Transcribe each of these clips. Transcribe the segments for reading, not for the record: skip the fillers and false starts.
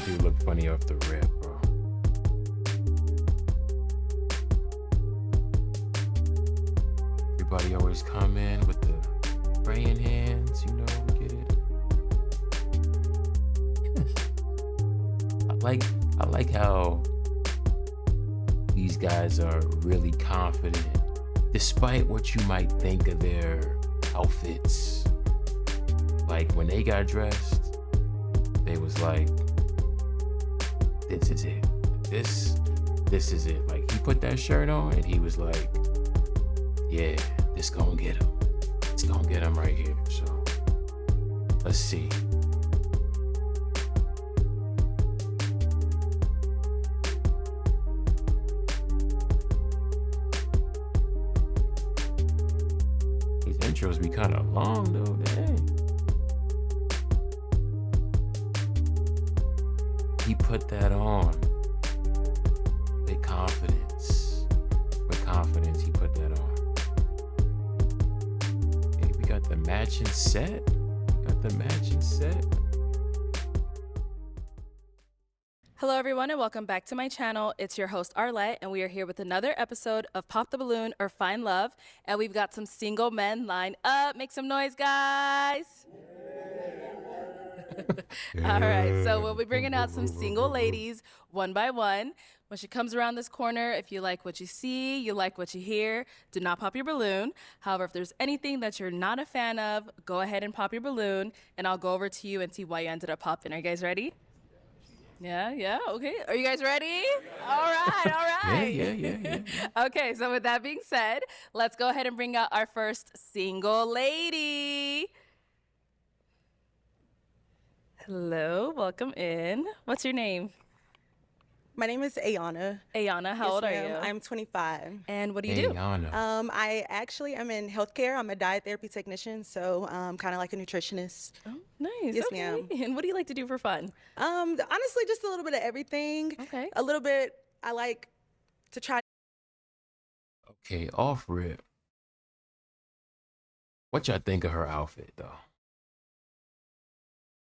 That dude look funny off the rip, bro. Everybody always come in with the praying hands, you know, we get it. I like how these guys are really confident, despite what you might think of their outfits. Like when they got dressed, they was like, this is it. This is it. Like he put that shirt on and he was like, yeah, this gonna get him. It's gonna get him right here. So let's see. These intros be kind of long though, dang. He put that on with confidence. With confidence, he put that on. Hey, we got the matching set. Hello everyone and welcome back to my channel. It's your host Arlette and we are here with another episode of Pop the Balloon or Find Love, and we've got some single men lined up. Make some noise, guys. All right, so we'll be bringing out some single ladies one by one. When she comes around this corner, if you like what you see, you like what you hear, do not pop your balloon. However, if there's anything that you're not a fan of, go ahead and pop your balloon and I'll go over to you and see why you ended up popping. Are you guys ready? Yeah, okay. Are you guys ready? All right. Yeah. Okay, so with that being said, let's go ahead and bring out our first single lady. Hello, welcome in. What's your name? My name is Ayana. Ayana, how old are you? I'm 25. And what do you do? Ayana. I actually am in healthcare. I'm a diet therapy technician, so kind of like a nutritionist. Oh, nice. Yes, okay. ma'am. And what do you like to do for fun? Honestly, just a little bit of everything. Okay. A little bit. I like to try. Okay, off rip. What y'all think of her outfit though?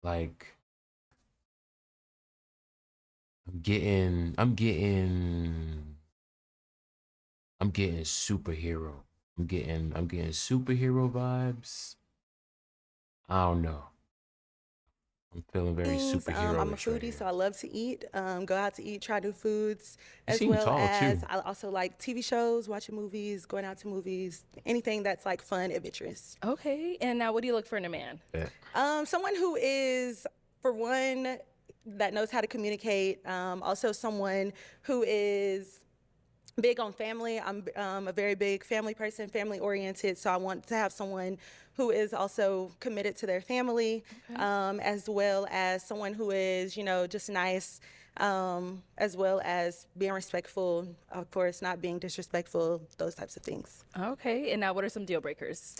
Like, I'm getting superhero. I'm getting superhero vibes. I don't know. I'm feeling very superhero. I'm a foodie, so I love to eat. Go out to eat, try new foods, You as seem well tall, as too. I also like TV shows, watching movies, going out to movies, anything that's like fun, adventurous. Okay. And now what do you look for in a man? Yeah. Someone who is, for one, that knows how to communicate. Also someone who is big on family. I'm a very big family person, family oriented. So I want to have someone who is also committed to their family, as well as someone who is, just nice, as well as being respectful, of course, not being disrespectful, those types of things. Okay. And now what are some deal breakers?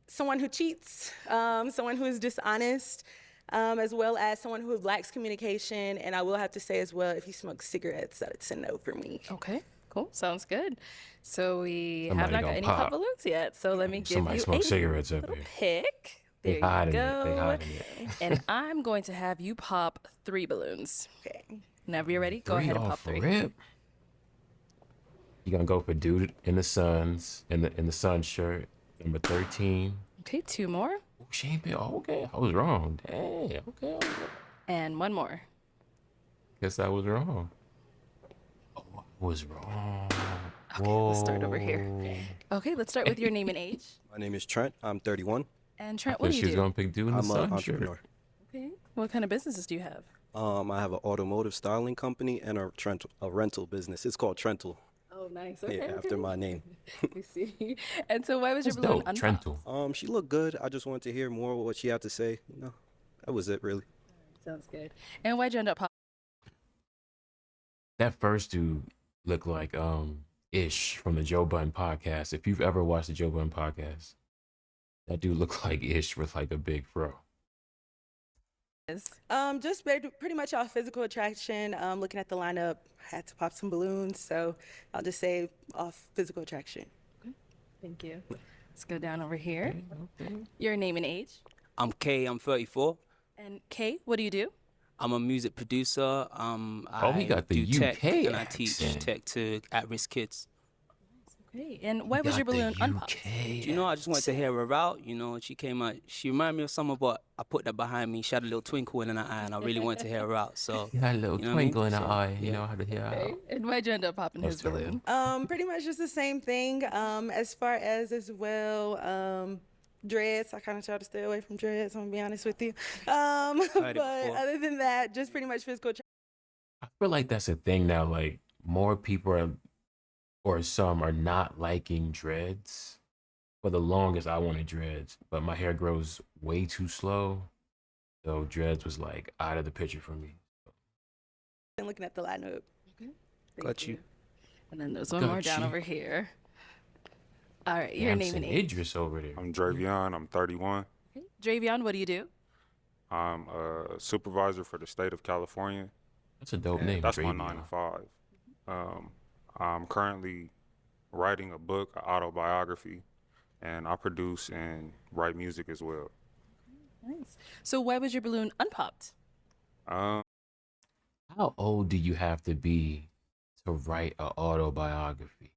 Someone who cheats, someone who is dishonest, as well as someone who lacks communication. And I will have to say as well, if he smokes cigarettes, that's a no for me. Okay. Cool. Sounds good. So we Somebody have not got gonna any pop. pop balloons yet. So let me give Somebody you smoke a cigarettes up little here. pick. There They you hiding it. go. They hiding it. And I'm going to have you pop 3 balloons. Okay. Whenever you're ready, go Three ahead and off pop 3. rip. You gonna go for dude in the Suns in the Sun shirt, number 13. Okay, 2 more. Oh, she ain't been. Oh, okay, I was wrong. Dang. Okay. And 1 more. Guess I was wrong. Oh, I was wrong. Okay, let's start over here. Okay, let's start with your name and age. My name is Trent. I'm 31. And Trent, what do She you was do? gonna pick dude in the I'm an Sun entrepreneur. shirt. Okay. What kind of businesses do you have? I have an automotive styling company and a rental business. It's called Trental. Oh, nice. Yeah, after my name. I see. And so why was your That's balloon dope. unpopped? Trental. She looked good. I just wanted to hear more of what she had to say. That was it, really. Sounds good. And why'd you end up popping? That first dude looked like Ish from the Joe Budden podcast. If you've ever watched the Joe Budden podcast, that dude looked like Ish with like a big fro. Just pretty much off physical attraction. Looking at the lineup, had to pop some balloons, so I'll just say off physical attraction. Thank you. Let's go down over here. Okay. Your name and age. I'm Kay, I'm 34. And Kay, what do you do? I'm a music producer. Oh, he I got the do tech, UK and I teach accent. tech to at-risk kids. Okay. And He why was got your balloon the unpopped? UK Do you know, I just wanted to accent. hear her out. You know, she came out. She reminded me of someone, but I put that behind me. She had a little twinkle in her eye, and I really wanted to hear her out. So, He had a little you know what I mean? twinkle in her So, eye. You yeah. know how to hear Okay. out. And why'd you end up popping That's his balloon? Pretty much just the same thing. As far as well, dreads. I kind of try to stay away from dreads. I'm gonna be honest with you. Heard it But before. other than that, just pretty much physical. I feel like that's a thing now. Like more people are, or some are not liking dreads. For the longest, I wanted dreads, but my hair grows way too slow. So dreads was like out of the picture for me. And looking at the lineup. Thank Got you. And then there's one more Got down you. over here. All right, your name Samson and age. Idris over there. I'm Dravion. I'm 31. Okay. Dravion, what do you do? I'm a supervisor for the state of California. That's a dope and name. That's my Dravion. 9 to 5. I'm currently writing a book, an autobiography, and I produce and write music as well. Nice. So why was your balloon unpopped? Um, How old do you have to be to write an autobiography?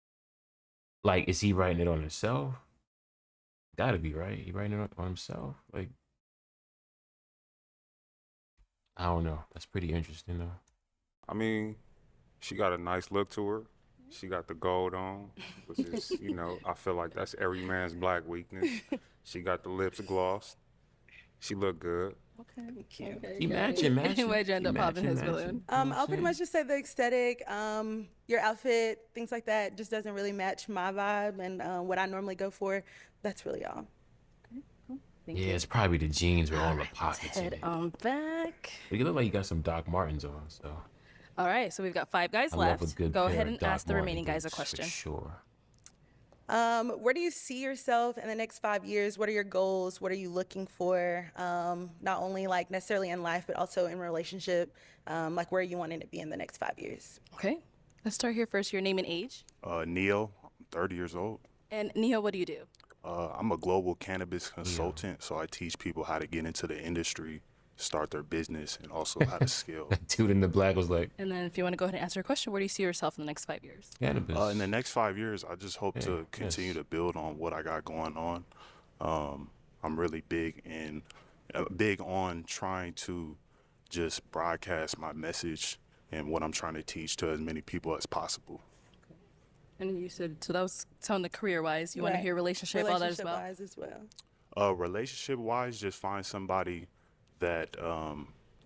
Like, is he writing it on himself? Gotta be, right? He writing it on himself? Like, I don't know. That's pretty interesting, though. I mean, she got a nice look to her. She got the gold on, which is, you know, I feel like that's every man's black weakness. She got the lips glossed. She look good. Okay. He matching. Why'd you end He up popping his matching. balloon? You know what I'm I'll pretty saying? much just say the aesthetic, your outfit, things like that just doesn't really match my vibe and what I normally go for. That's really all. Thank Yeah, you. it's probably the jeans with all the pockets in Head it. on back. But you look like you got some Doc Martens on, so All right, so we've got 5 guys I love a left. good Go pair ahead of and Doc ask the Marten remaining guys a boots, question. For sure. Where do you see yourself in the next 5 years? What are your goals? What are you looking for? Not only like necessarily in life, but also in relationship. Like where you wanting to be in the next 5 years? Okay. Let's start here first. Your name and age. Neil, I'm 30 years old. And Neil, what do you do? I'm a global cannabis consultant, so I teach people how to get into the industry, start their business, and also how to scale. Dude in the black was like, And then if you want to go ahead and answer a question, where do you see yourself in the next 5 years? cannabis. In the next 5 years, I just hope to continue yes. to build on what I got going on. I'm really big on trying to just broadcast my message and what I'm trying to teach to as many people as possible. And you said, so that was sounding career-wise. You want to Right. hear relationship, all that as well? Relationship-wise as well. Relationship-wise, just find somebody that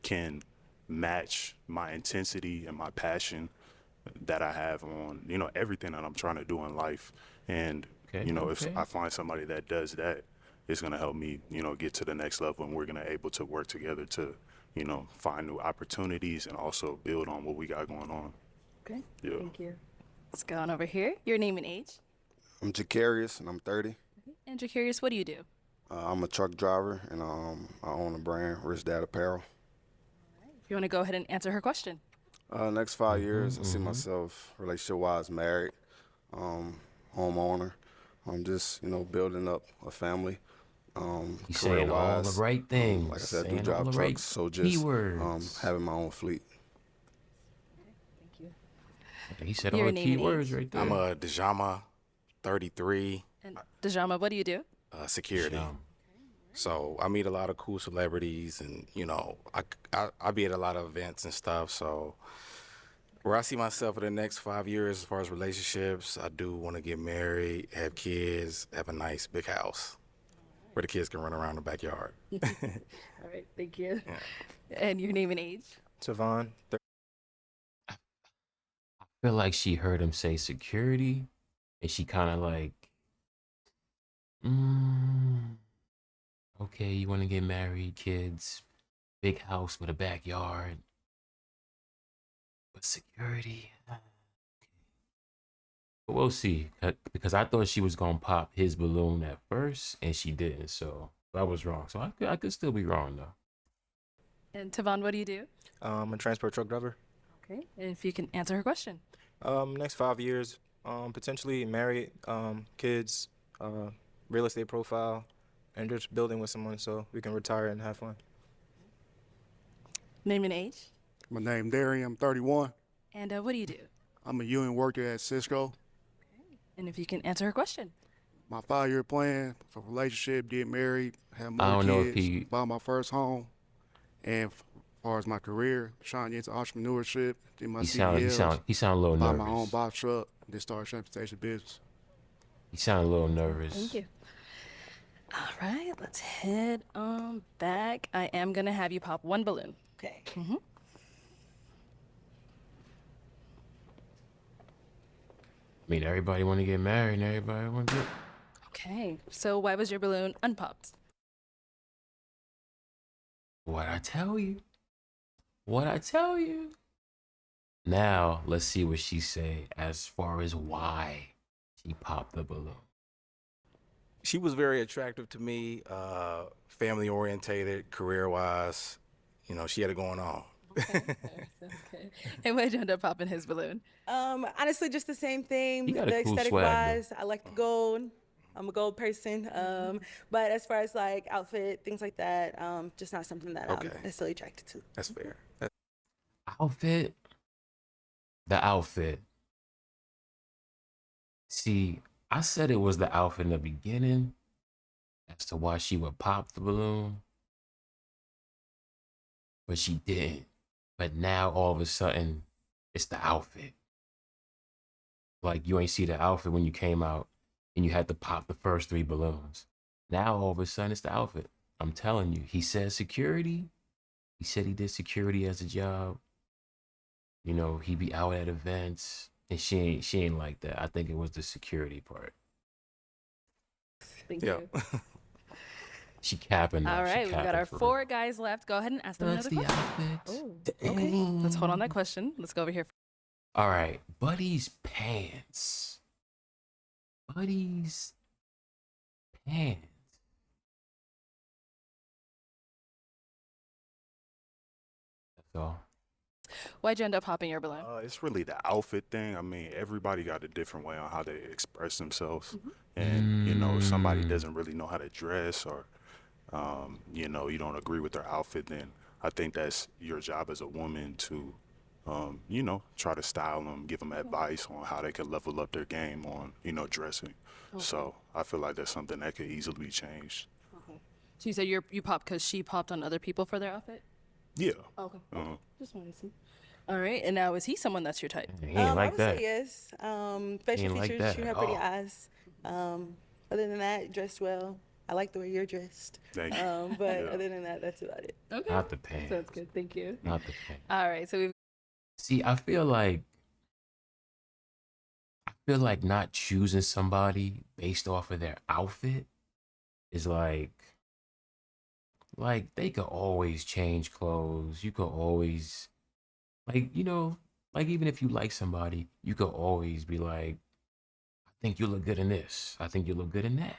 can match my intensity and my passion that I have on, you know, everything that I'm trying to do in life. And, Okay, you know, okay. if I find somebody that does that, it's going to help me, you know, get to the next level, and we're going to able to work together to, you know, find new opportunities and also build on what we got going on. Okay. Yeah. Thank you. Let's go on over here. Your name and age. I'm Jacarius, and I'm 30. And you're curious, what do you do? I'm a truck driver, and I own a brand, Rich Dad Apparel. If you want to go ahead and answer her question. Next 5 years, I see myself relationship-wise married, homeowner. I'm just, you know, building up a family. He's saying all the career-wise, right things. like I said, I do saying all drive the trucks, right so just keywords. having my own fleet. Thank you. He said all Your the name and keywords age. right there. I'm a Djama, 33, And Dajama, what do you do? security. Djama. So I meet a lot of cool celebrities, and you know, I be at a lot of events and stuff. So where I see myself in the next 5 years, as far as relationships, I do want to get married, have kids, have a nice big house where the kids can run around the backyard. All right, thank you. And your name and age. Tavon, I feel like she heard him say security, and she kind of like, okay, you want to get married, kids, big house with a backyard, but security. But we'll see, because I thought she was gonna pop his balloon at first, and she didn't. So I was wrong. So I could still be wrong though. And Tavon, what do you do? I'm a transport truck driver. Okay. And if you can answer her question. Next 5 years, potentially married, kids, real estate profile, and just building with someone so we can retire and have fun. Name and age. My name Darian, I'm 31. And what do you do? I'm a union worker at Cisco. And if you can answer her question. My 5-year plan for relationship, get married, have I more don't know if kids, he- buy my first home. And as far as my career, trying to get into entrepreneurship, get my He CDLs, sound a little buy nervous. my own box truck, then start a transportation business. He sound a little nervous. Thank you. All right, let's head on back. I am going to have you pop one balloon. Okay. I mean, everybody want to get married and everybody want to get... Okay, so why was your balloon unpopped? What I tell you? What I tell you? Now, let's see what she say as far as why she popped the balloon. She was very attractive to me, family orientated, career wise. You know, she had it going on. Okay. And why'd you end up popping his balloon? Honestly, just the same thing. You got a The cool aesthetic swag, wise, I like the gold. I'm a gold person. But as far as like outfit, things like that, just not something that Okay. I'm necessarily attracted to. That's fair. Outfit? The outfit. See, I said it was the outfit in the beginning as to why she would pop the balloon. But she didn't. But now all of a sudden, it's the outfit. Like you ain't see the outfit when you came out and you had to pop the first 3 balloons. Now all of a sudden it's the outfit. I'm telling you, he said security. He said he did security as a job. You know, he be out at events and she ain't like that. I think it was the security part. Thank Yeah. you. She capping now. All She right, we've got capping our for 4 guys left. Go ahead and ask them real. That's another the question. outfit. Oh, okay. Let's hold on that question. Let's go over here. All right, Buddy's pants. Buddy's pants. That's all. Why'd you end up popping your balloon? It's really the outfit thing. I mean, everybody got a different way on how they express themselves. And, you know, if somebody doesn't really know how to dress or, you know, you don't agree with their outfit, then I think that's your job as a woman to, you know, try to style them, give them advice on how they can level up their game on, you know, dressing. So I feel like that's something that could easily be changed. So you said you popped because she popped on other people for their outfit? Yeah. Okay. Just wanted to see. All right, and now is he someone that's your type? He ain't I like would that. say yes. He Facial ain't like features, that you at have pretty all. eyes. Other than that, dressed well. I like the way you're dressed. Thank you. But other than that, that's about it. Okay. Not the pants. Sounds good. Thank you. Not the pants. All right, so we've See, I feel like not choosing somebody based off of their outfit is like they could always change clothes. You could always like, you know, like even if you like somebody, you could always be like, I think you look good in this. I think you look good in that.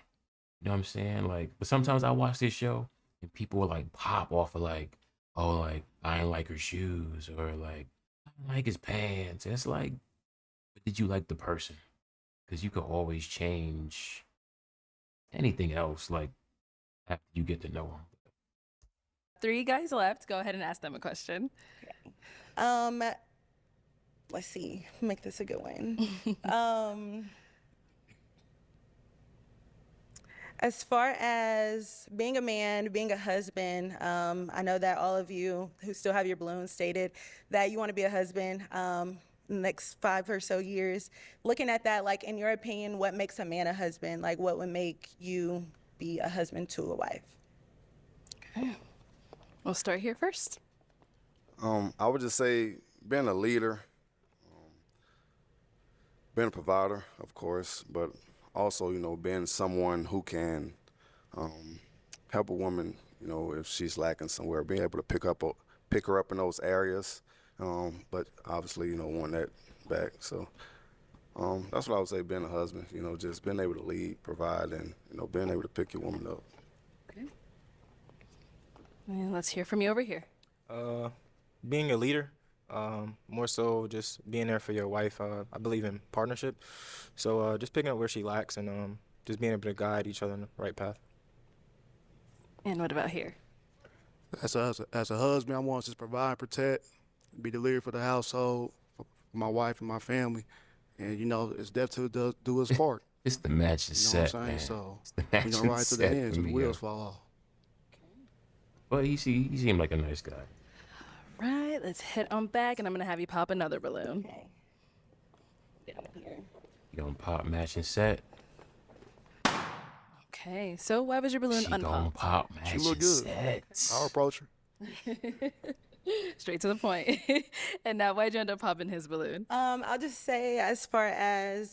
You know what I'm saying? Like, but sometimes I watch this show and people will like pop off of like, oh, like I ain't like her shoes or like I don't like his pants. And it's like, but did you like the person? Because you could always change anything else like after you get to know them. 3 guys left. Go ahead and ask them a question. Let's see. Make this a good one. As far as being a man, being a husband, I know that all of you who still have your balloons stated that you want to be a husband in the next 5 or so years. Looking at that, like in your opinion, what makes a man a husband? Like what would make you be a husband to a wife? Okay. We'll start here first. I would just say being a leader, being a provider, of course, but also, you know, being someone who can help a woman, you know, if she's lacking somewhere, being able to pick her up in those areas, but obviously, you know, want that back. So that's what I would say, being a husband, you know, just being able to lead, provide, and, you know, being able to pick your woman up. Okay. And let's hear from you over here. Being a leader, more so just being there for your wife. I believe in partnership. So just picking up where she lacks and just being able to guide each other in the right path. And what about here? As a husband, I want to just provide, protect, be the leader for the household, for my wife and my family, and it's definitely do its part. It's the matching You know what set, I'm saying? man. So It's the we're matching gonna ride to the set end for till the me, wheels yo. fall off. But he seemed like a nice guy. Right, let's hit on back, and I'm gonna have you pop another balloon. Okay. Down here. You gonna pop matching set? Okay, so why was your balloon She gonna unpopped? pop She matching look good. sets. I'll approach her. Straight to the point. And now, why'd you end up popping his balloon? I'll just say, as far as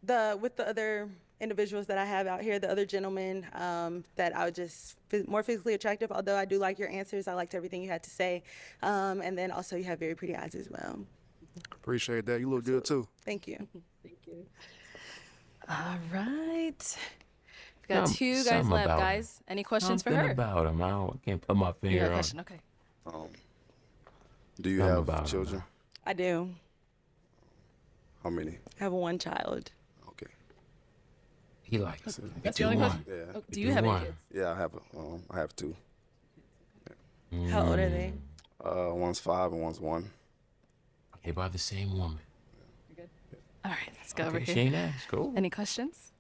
with the other individuals that I have out here, the other gentlemen, that I was just more physically attractive. Although I do like your answers, I liked everything you had to say, and then also you have very pretty eyes as well. Appreciate that. You look good too. Thank you. Thank you. All right. We've got two guys Something left, about him. guys. Any questions for Something her? about him. I can't put my You finger got a on. question? Okay. Do you Something have about him, children? I do. How many? I have one child. Okay. He likes it. That's the only question. Yeah. Oh, do you have any kids? Yeah, I have two. How old are they? One's 5 and one's 1. They by the same woman. All right, let's go over Okay, here. she ain't asked. Cool. Any questions?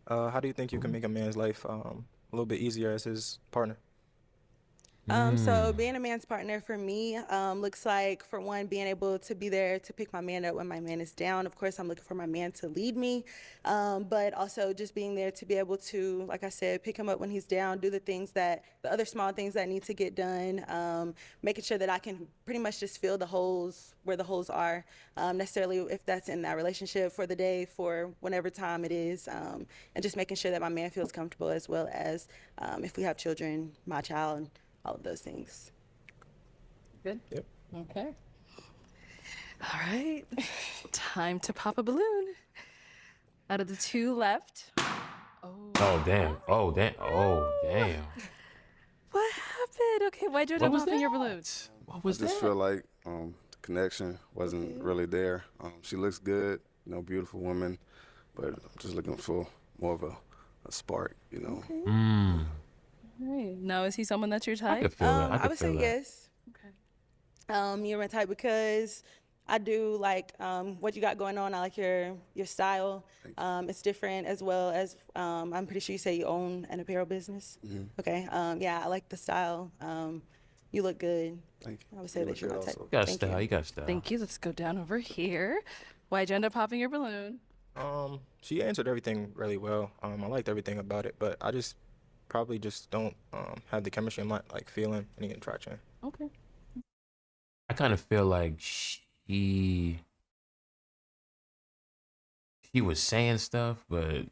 How do you think you can make a man's life a little bit easier as his partner? So being a man's partner for me looks like, for one, being able to be there to pick my man up when my man is down. Of course, I'm looking for my man to lead me, but also just being there to be able to, like I said, pick him up when he's down, do the other small things that need to get done, making sure that I can pretty much just fill the holes where the holes are, necessarily if that's in that relationship for the day, for whenever time it is, and just making sure that my man feels comfortable, as well as if we have children, my child, all of those things. Good? Yep. Okay. All right. Time to pop a balloon. Out of the two left. Oh damn. Oh damn. Oh damn. What happened? Okay, why'd you end What up was popping your that? balloon? What was I just that? feel like the connection wasn't really there. She looks good, beautiful woman, but I'm just looking for more of a spark, All right. Now, is he someone that's your I type? could feel that. I I could would feel say that. yes. You're my type because I do like what you got going on. I like your style. It's different, as well as I'm pretty sure you say you own an apparel business. Okay. Yeah, I like the style. You look good. Thank you. I would say You that look you're my good type. also. You got Thank style. you. You got style. Thank you. Let's go down over here. Why'd you end up popping your balloon? She answered everything really well. I liked everything about it, but I probably just don't have the chemistry and like feeling any attraction. Okay. I kind of feel like she was saying stuff, but it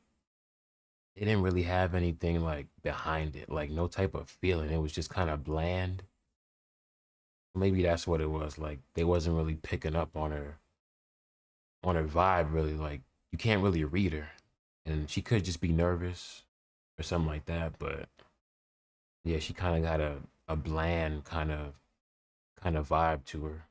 didn't really have anything like behind it, like no type of feeling. It was just kind of bland. Maybe that's what it was. Like they wasn't really picking up on her vibe, really. Like you can't really read her, and she could just be nervous or something like that. But yeah, she kind of got a bland kind of vibe to her.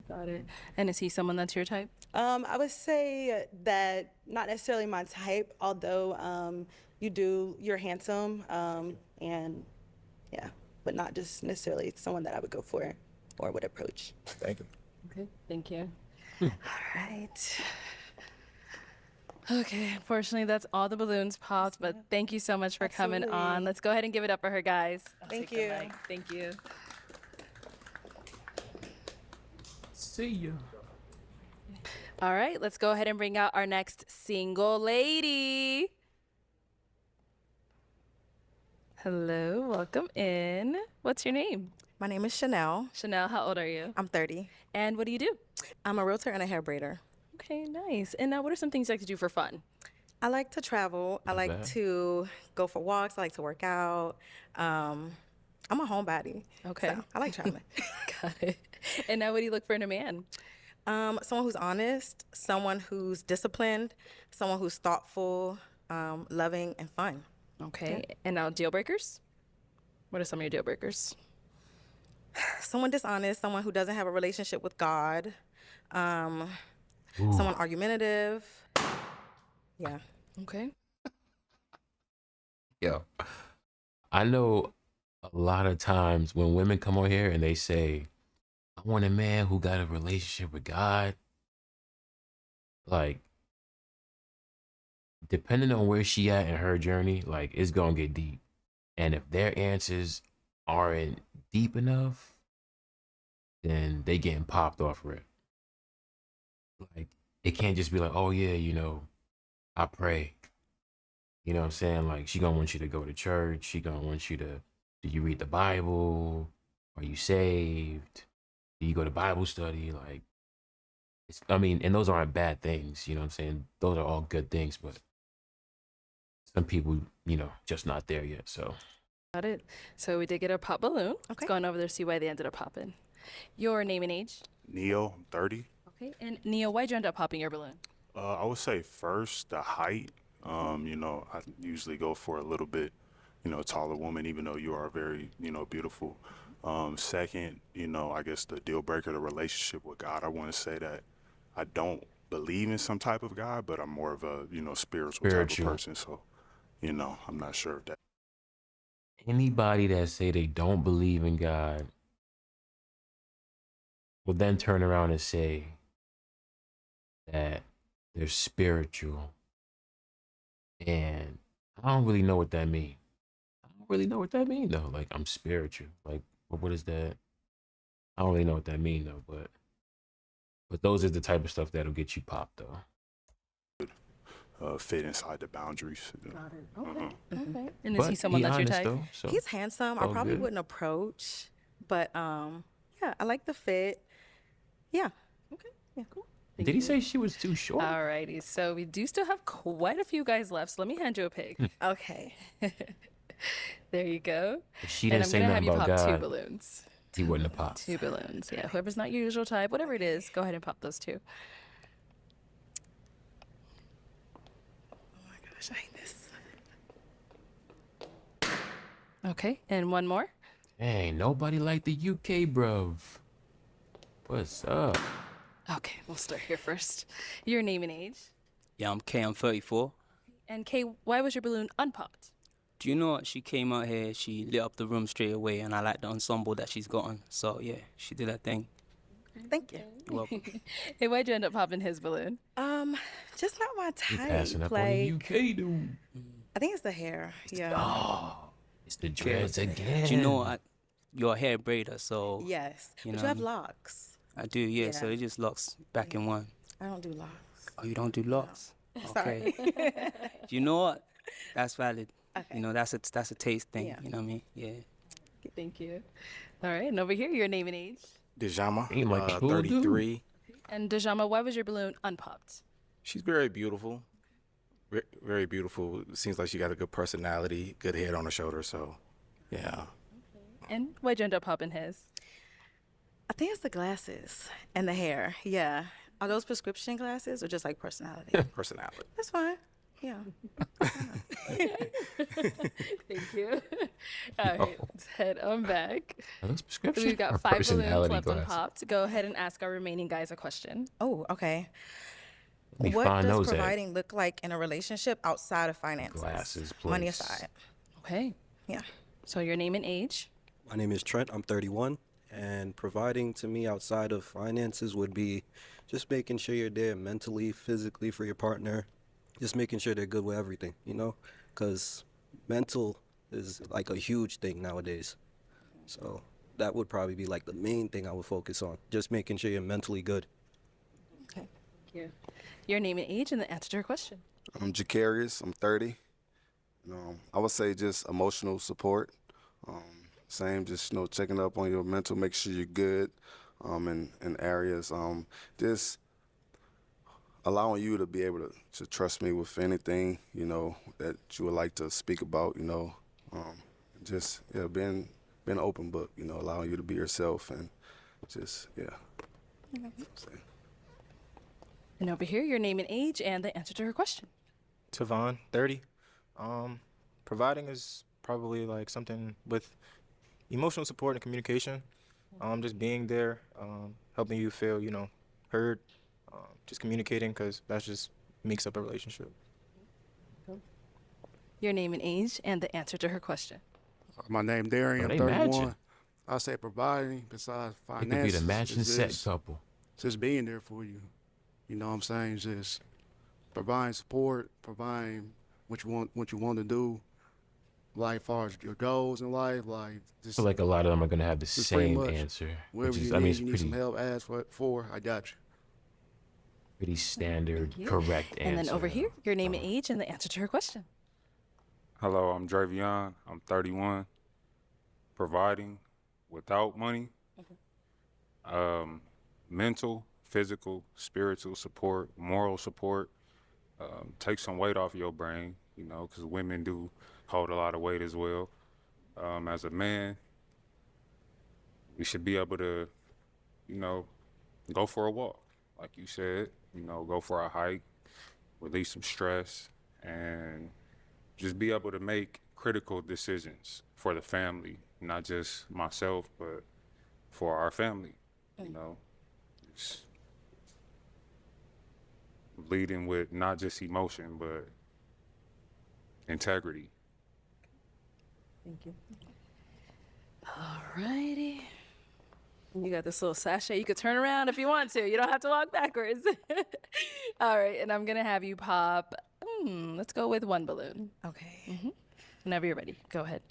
Got it. And is he someone that's your type? I would say that not necessarily my type, although you're handsome, and yeah, but not just necessarily someone that I would go for or would approach. Thank you. Okay. Thank you. All right. Okay, unfortunately, that's all the balloons popped, but thank you so much for coming on. Absolutely. Let's go ahead and give it up for her, guys. Thank Take the you. mic. Thank you. See ya. All right, let's go ahead and bring out our next single lady. Hello, welcome in. What's your name? My name is Chanel. Chanel, how old are you? I'm 30. And what do you do? I'm a realtor and a hair braider. Okay, nice. And now, what are some things you like to do for fun? I like to travel. I like bad. to go for walks. I like to work out. I'm a homebody. Okay. So I like traveling. Got it. And now, what do you look for in a man? Someone who's honest, someone who's disciplined, someone who's thoughtful, loving, and fun. Okay. And now, deal breakers? What are some of your deal breakers? Someone dishonest, someone who doesn't have a relationship with God, someone argumentative. Yeah. Okay. Yo, I know a lot of times when women come on here and they say, I want a man who got a relationship with God, like, depending on where she at in her journey, like, it's gonna get deep. And if their answers aren't deep enough, then they getting popped off rip. Like, it can't just be like, oh yeah, I pray. You know what I'm saying? Like, she gonna want you to go to church. She gonna want you to, do you read the Bible? Are you saved? Do you go to Bible study? Like, I mean, and those aren't bad things. You know what I'm saying? Those are all good things, but some people, just not there yet. So Got it. So we did get a pop balloon. Okay. Let's go on over there, see why they ended up popping. Your name and age. Neo, I'm 30. Okay. And Neo, why'd you end up popping your balloon? I would say first the height. I usually go for a little bit, taller woman, even though you are very, beautiful. Second, I guess the deal breaker, the relationship with God. I want to say that I don't believe in some type of God, but I'm more of a, spiritual type of person. So, I'm not sure if that. anybody that say they don't believe in God will then turn around and say that they're spiritual. And I don't really know what that means. I don't really know what that means though. Like, I'm spiritual. Like, what is that? I don't really know what that means though, but those are the type of stuff that'll get you popped though. Fit inside the boundaries. Got it. Okay. Mm-hmm. Okay. And is he someone that's your honest, type? though, so He's handsome. I all probably good. wouldn't approach, but yeah, I like the fit. Yeah. Okay. Yeah, cool. Did he say she was too short? Alrighty, so we do still have quite a few guys left, so let me hand you a pig. Okay. There you go. If she And didn't I'm say gonna have nothing you about pop two God, balloons. he wouldn't have popped. Two balloons. Yeah, whoever's not your usual type, whatever it is, go ahead and pop those two. Oh my gosh, I hate this. Okay, and one more. Dang, nobody like the UK, bruv. What's up? Okay, we'll start here first. Your name and age. Yeah, I'm K, I'm 34. And Kay, why was your balloon unpopped? Do you know what? She came out here, she lit up the room straight away, and I like the ensemble that she's gotten. So, yeah, she did her thing. Thank you. You're welcome. Hey, why'd you end up popping his balloon? Just not my You type. passing up on Like, the UK dude. I think it's the hair. Yeah. Oh, it's the dreads again. Do you know what? You're a hair braider, so. Yes. You But know you have what I mean? locks. I do, yeah, so Yeah. it just locks back in one. I don't do locks. Oh, you don't do locks? Sorry. Okay. Do you know what? That's valid. Okay. You know, that's a taste thing. Yeah. You know what I mean? Yeah. Thank you. All right, and over here, your name and age. Dejama, Ain't like a cool dude. 33. And Dejama, why was your balloon unpopped? She's very beautiful. Very beautiful. Seems like she got a good personality, good head on her shoulder. So, yeah. And why'd you end up popping his? I think it's the glasses and the hair. Yeah. Are those prescription glasses or just like personality? Personality. That's fine. Yeah. Thank you. All right, let's head on back. Are those prescription We've or got 5 balloons personality left glasses? unpopped. Go ahead and ask our remaining guys a question. Oh, okay. Let me What find does those at. providing look like in a relationship outside of finances? Glasses, Money please. aside. Okay. Yeah. So your name and age. My name is Trent. I'm 31. And providing to me outside of finances would be just making sure you're there mentally, physically for your partner. Just making sure they're good with everything, because mental is like a huge thing nowadays. So that would probably be like the main thing I would focus on. Just making sure you're mentally good. Okay. Thank you. Your name and age and the answer to your question. I'm Jacarius. I'm 30. I would say just emotional support. Same, just checking up on your mental, make sure you're good in areas. Just allowing you to be able to trust me with anything, that you would like to speak about, just, being an open book, allowing you to be yourself and just, yeah. Okay. And over here, your name and age and the answer to her question. Tavon, 30. Providing is probably like something with emotional support and communication. Just being there, helping you feel, heard, just communicating, because that just makes up a relationship. Your name and age and the answer to her question. My name Darian. Oh, I'm they 31. matching. I say providing besides It could be finances. the matching is set couple. just being there for you. You know what I'm saying? Just providing support, providing what you want to do. Like, as far as your goals in life, like I just, feel like a lot of them are gonna have the just pretty same much answer, wherever which is, you I mean, need, it's you need pretty some help, ask for, I got you. pretty standard, you. correct answer. And then over here, your name and age and the answer to her question. Hello, I'm Dravion. I'm 31. Providing without money, mental, physical, spiritual support, moral support. Take some weight off your brain, you know, because women do hold a lot of weight as well. As a man, we should be able to, you know, go for a walk, like you said, you know, go for a hike, release some stress, and just be able to make critical decisions for the family, not just myself, but for our family, you know. Just leading with not just emotion, but integrity. Thank you. Alrighty. You got this little sachet. You could turn around if you want to. You don't have to walk backwards. All right, and I'm gonna have you pop. Let's go with one balloon. Okay. Whenever you're ready, go ahead.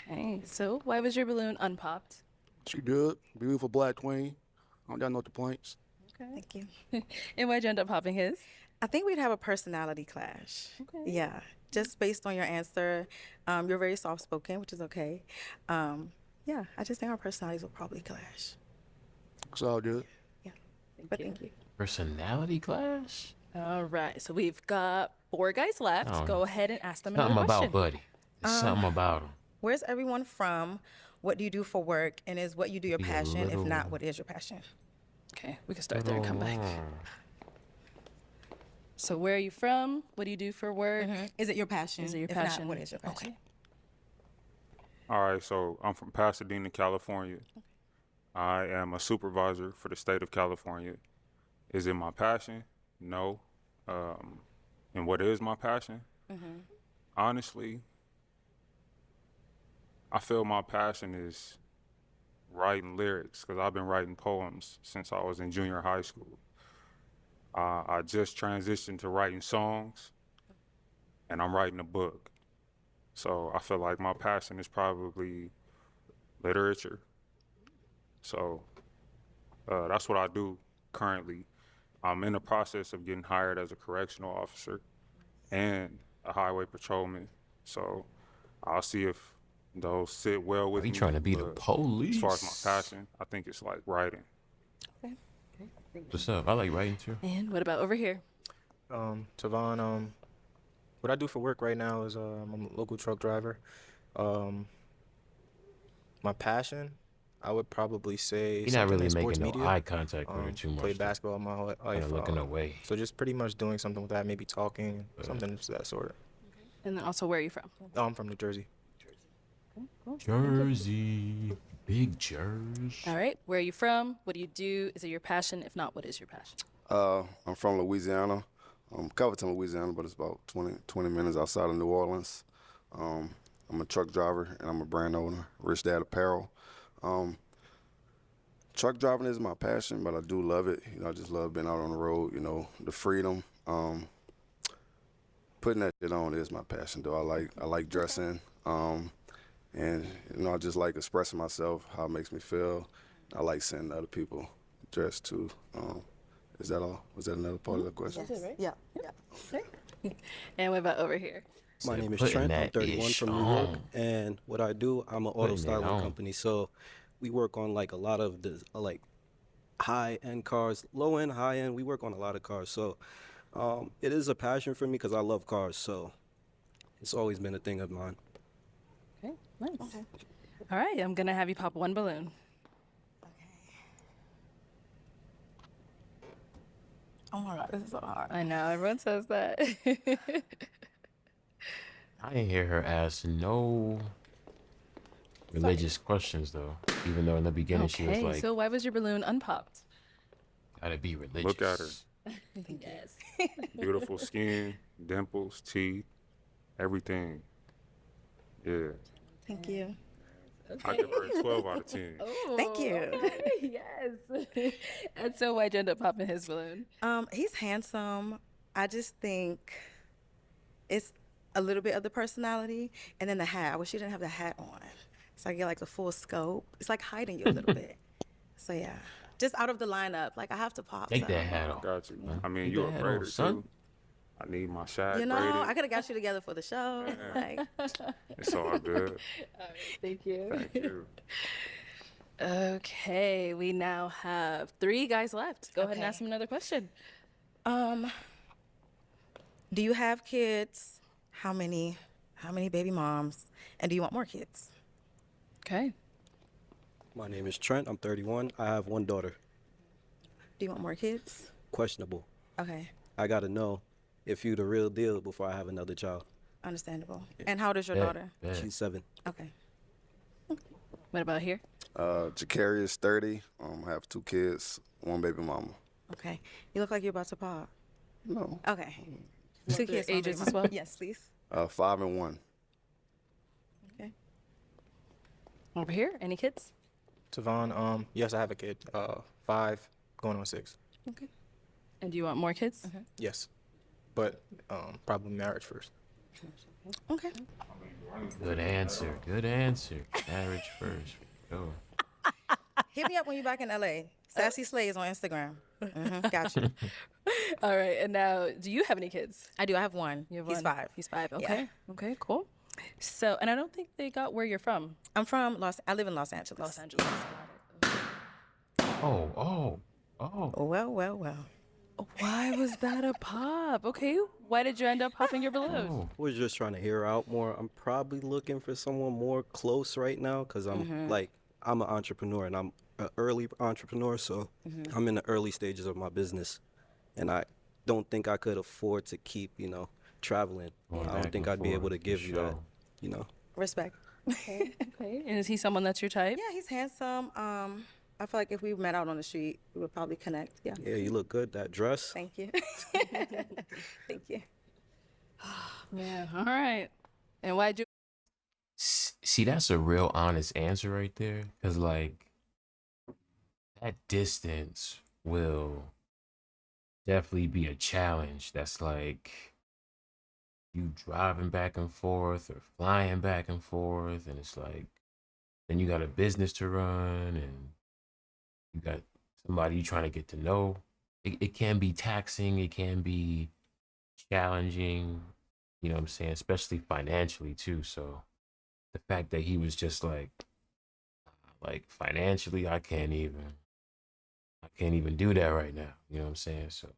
Okay, so why was your balloon unpopped? She good, beautiful black queen. I don't got no complaints. Okay. Thank you. And why'd you end up popping his? I think we'd have a personality clash. Okay. Yeah, just based on your answer. You're very soft-spoken, which is okay. Yeah, I just think our personalities will probably clash. It's all good. Yeah, but thank you. Personality clash? All right, so we've got 4 guys left. Oh. Go ahead and ask them another Something question. about Buddy. There's something about him. Where's everyone from? What do you do for work? And is what you do your Be a passion? If little- not, what is your passion? Okay, we can start there and come back. So where are you from? What do you do for work? Is it your passion? Is it your If passion? Not, what is your passion? Okay. All right, so I'm from Pasadena, California. I am a supervisor for the state of California. Is it my passion? No. And what is my passion? Honestly, I feel my passion is writing lyrics because I've been writing poems since I was in junior high school. I just transitioned to writing songs, and I'm writing a book. So I feel like my passion is probably literature. So that's what I do currently. I'm in the process of getting hired as a correctional officer and a highway patrolman. So I'll see if those sit well with Are you me. trying to be the but police? As far as my passion, I think it's like writing. What's up? I like writing too. And what about over here? Tavon, what I do for work right now is I'm a local truck driver. My passion, I would probably say You're not something really in sports making no media. eye contact with her too much. Played basketball my whole life. Kinda looking away. So just pretty much doing something with that, maybe talking, something of that sort. And then also, where are you from? Oh, I'm from New Jersey. Jersey. Big Jersey. All right, where are you from? What do you do? Is it your passion? If not, what is your passion? I'm from Louisiana, Covington, Louisiana, but it's about 20 minutes outside of New Orleans. I'm a truck driver and I'm a brand owner, Rich Dad Apparel. Truck driving is my passion, but I do love it. You know, I just love being out on the road, you know, the freedom. Putting that shit on is my passion, though. I like dressing. And, you know, I just like expressing myself, how it makes me feel. I like seeing other people dress, too. Is that all? Was that another part of the question? That's it, right? Yeah. And what about over here? My name is putting Trent. I'm that 31 ish from New York, on. and what I do, I'm an auto Putting it styling on. company. So we work on like a lot of the like high-end cars, low-end, high-end. We work on a lot of cars. So it is a passion for me because I love cars. So it's always been a thing of mine. Okay, nice. All right, I'm gonna have you pop one balloon. Oh my God, this is so hard. I know, everyone says that. I didn't hear her ask no religious questions though. Even though in the beginning she was Okay, like, so why was your balloon unpopped? Gotta be religious. Look at her. Yes. Beautiful skin, dimples, teeth, everything. Yeah. Thank you. I give her a 12 out of 10. Thank you. Okay, yes. And so why'd you end up popping his balloon? He's handsome. I just think it's a little bit of the personality, and then the hat. I wish you didn't have the hat on, so I get like the full scope. It's like hiding you a little bit. So yeah, just out of the lineup. Like I have to pop. Take so. that hat off. Got you. man. I mean, Take you a that hat braider off, son. too. I need my shag You know, braided. I could have got you together for the show. Like, It's all good. Thank you. Thank you. Okay, we now have 3 guys left. Go ahead and Okay. ask him another question. do you have kids? How many? How many baby moms? And do you want more kids? Okay. My name is Trent. I'm 31. I have 1 daughter. Do you want more kids? Questionable. Okay, I gotta know if you the real deal before I have another child. understandable. And how old is your Bet, daughter? bet. She's 7. Okay. What about here? Jacarius, 30. I have 2 kids, 1 baby mama. Okay. You look like you're about to pop. No. Okay. Want 2 their kids, 1 ages baby as mama. well? Yes, please. 5 and 1. Okay. Over here, any kids? Tavon, yes, I have a kid. 5, going on 6. Okay. And do you want more kids? Yes, but probably marriage first. Okay. Good answer. Good answer. Marriage first. For sure. Hit me up when you're back in LA. Sassy Slay is on Instagram. Got you. All right, and now, do you have any kids? I do. I have 1. You have He's one. 5. He's 5. Yeah. Okay. Okay, cool. So, and I don't think they got where you're from. I'm from I live in Los Angeles. Los Angeles. Oh. Well, well, well. Why was that a pop? Okay, why did you end up popping your balloon? Oh. Was just trying to hear her out more. I'm probably looking for someone more close right now because I'm I'm an entrepreneur and I'm an early entrepreneur, so I'm in the early stages of my business, and I don't think I could afford to keep traveling. Going I back don't think and I'd be able forth, to for give you that. sure. Respect. Okay. And is he someone that's your type? Yeah, he's handsome. I feel like if we met out on the street, we would probably connect. Yeah. Yeah, you look good. That dress. Thank you. Thank you. Man, all right. And why'd you? See, that's a real honest answer right there. Because, like, that distance will definitely be a challenge. That's like you driving back and forth or flying back and forth. And it's like, then you got a business to run and you got somebody you trying to get to know. It can be taxing. It can be challenging. You know what I'm saying? Especially financially, too. So the fact that he was just like financially, I can't even do that right now. You know what I'm saying? So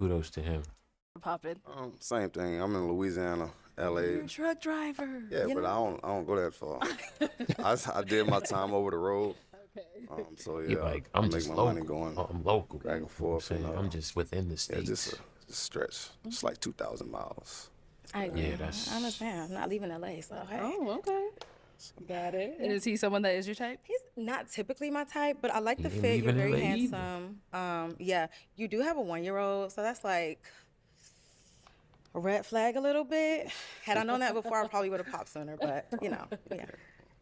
kudos to him. Popping. Same thing. I'm in Louisiana, LA. You're a truck driver. Yeah, but I don't go that far. I did my time over the road. Okay. So You're yeah, like, I I'm make just my local. money going I'm local. back and You know what forth. I'm saying? I'm just within the Yeah, states. just a stretch. It's like 2,000 miles. I agree. Yeah, that's- I understand. I'm not leaving LA, so hey. Oh, okay. Got it. And is he someone that is your type? He's not typically my type, but I like the He ain't fit. You're leaving very LA either. handsome. Yeah, you do have a 1-year-old, so that's like a red flag a little bit. Had I known that before, I probably would have popped sooner. But yeah.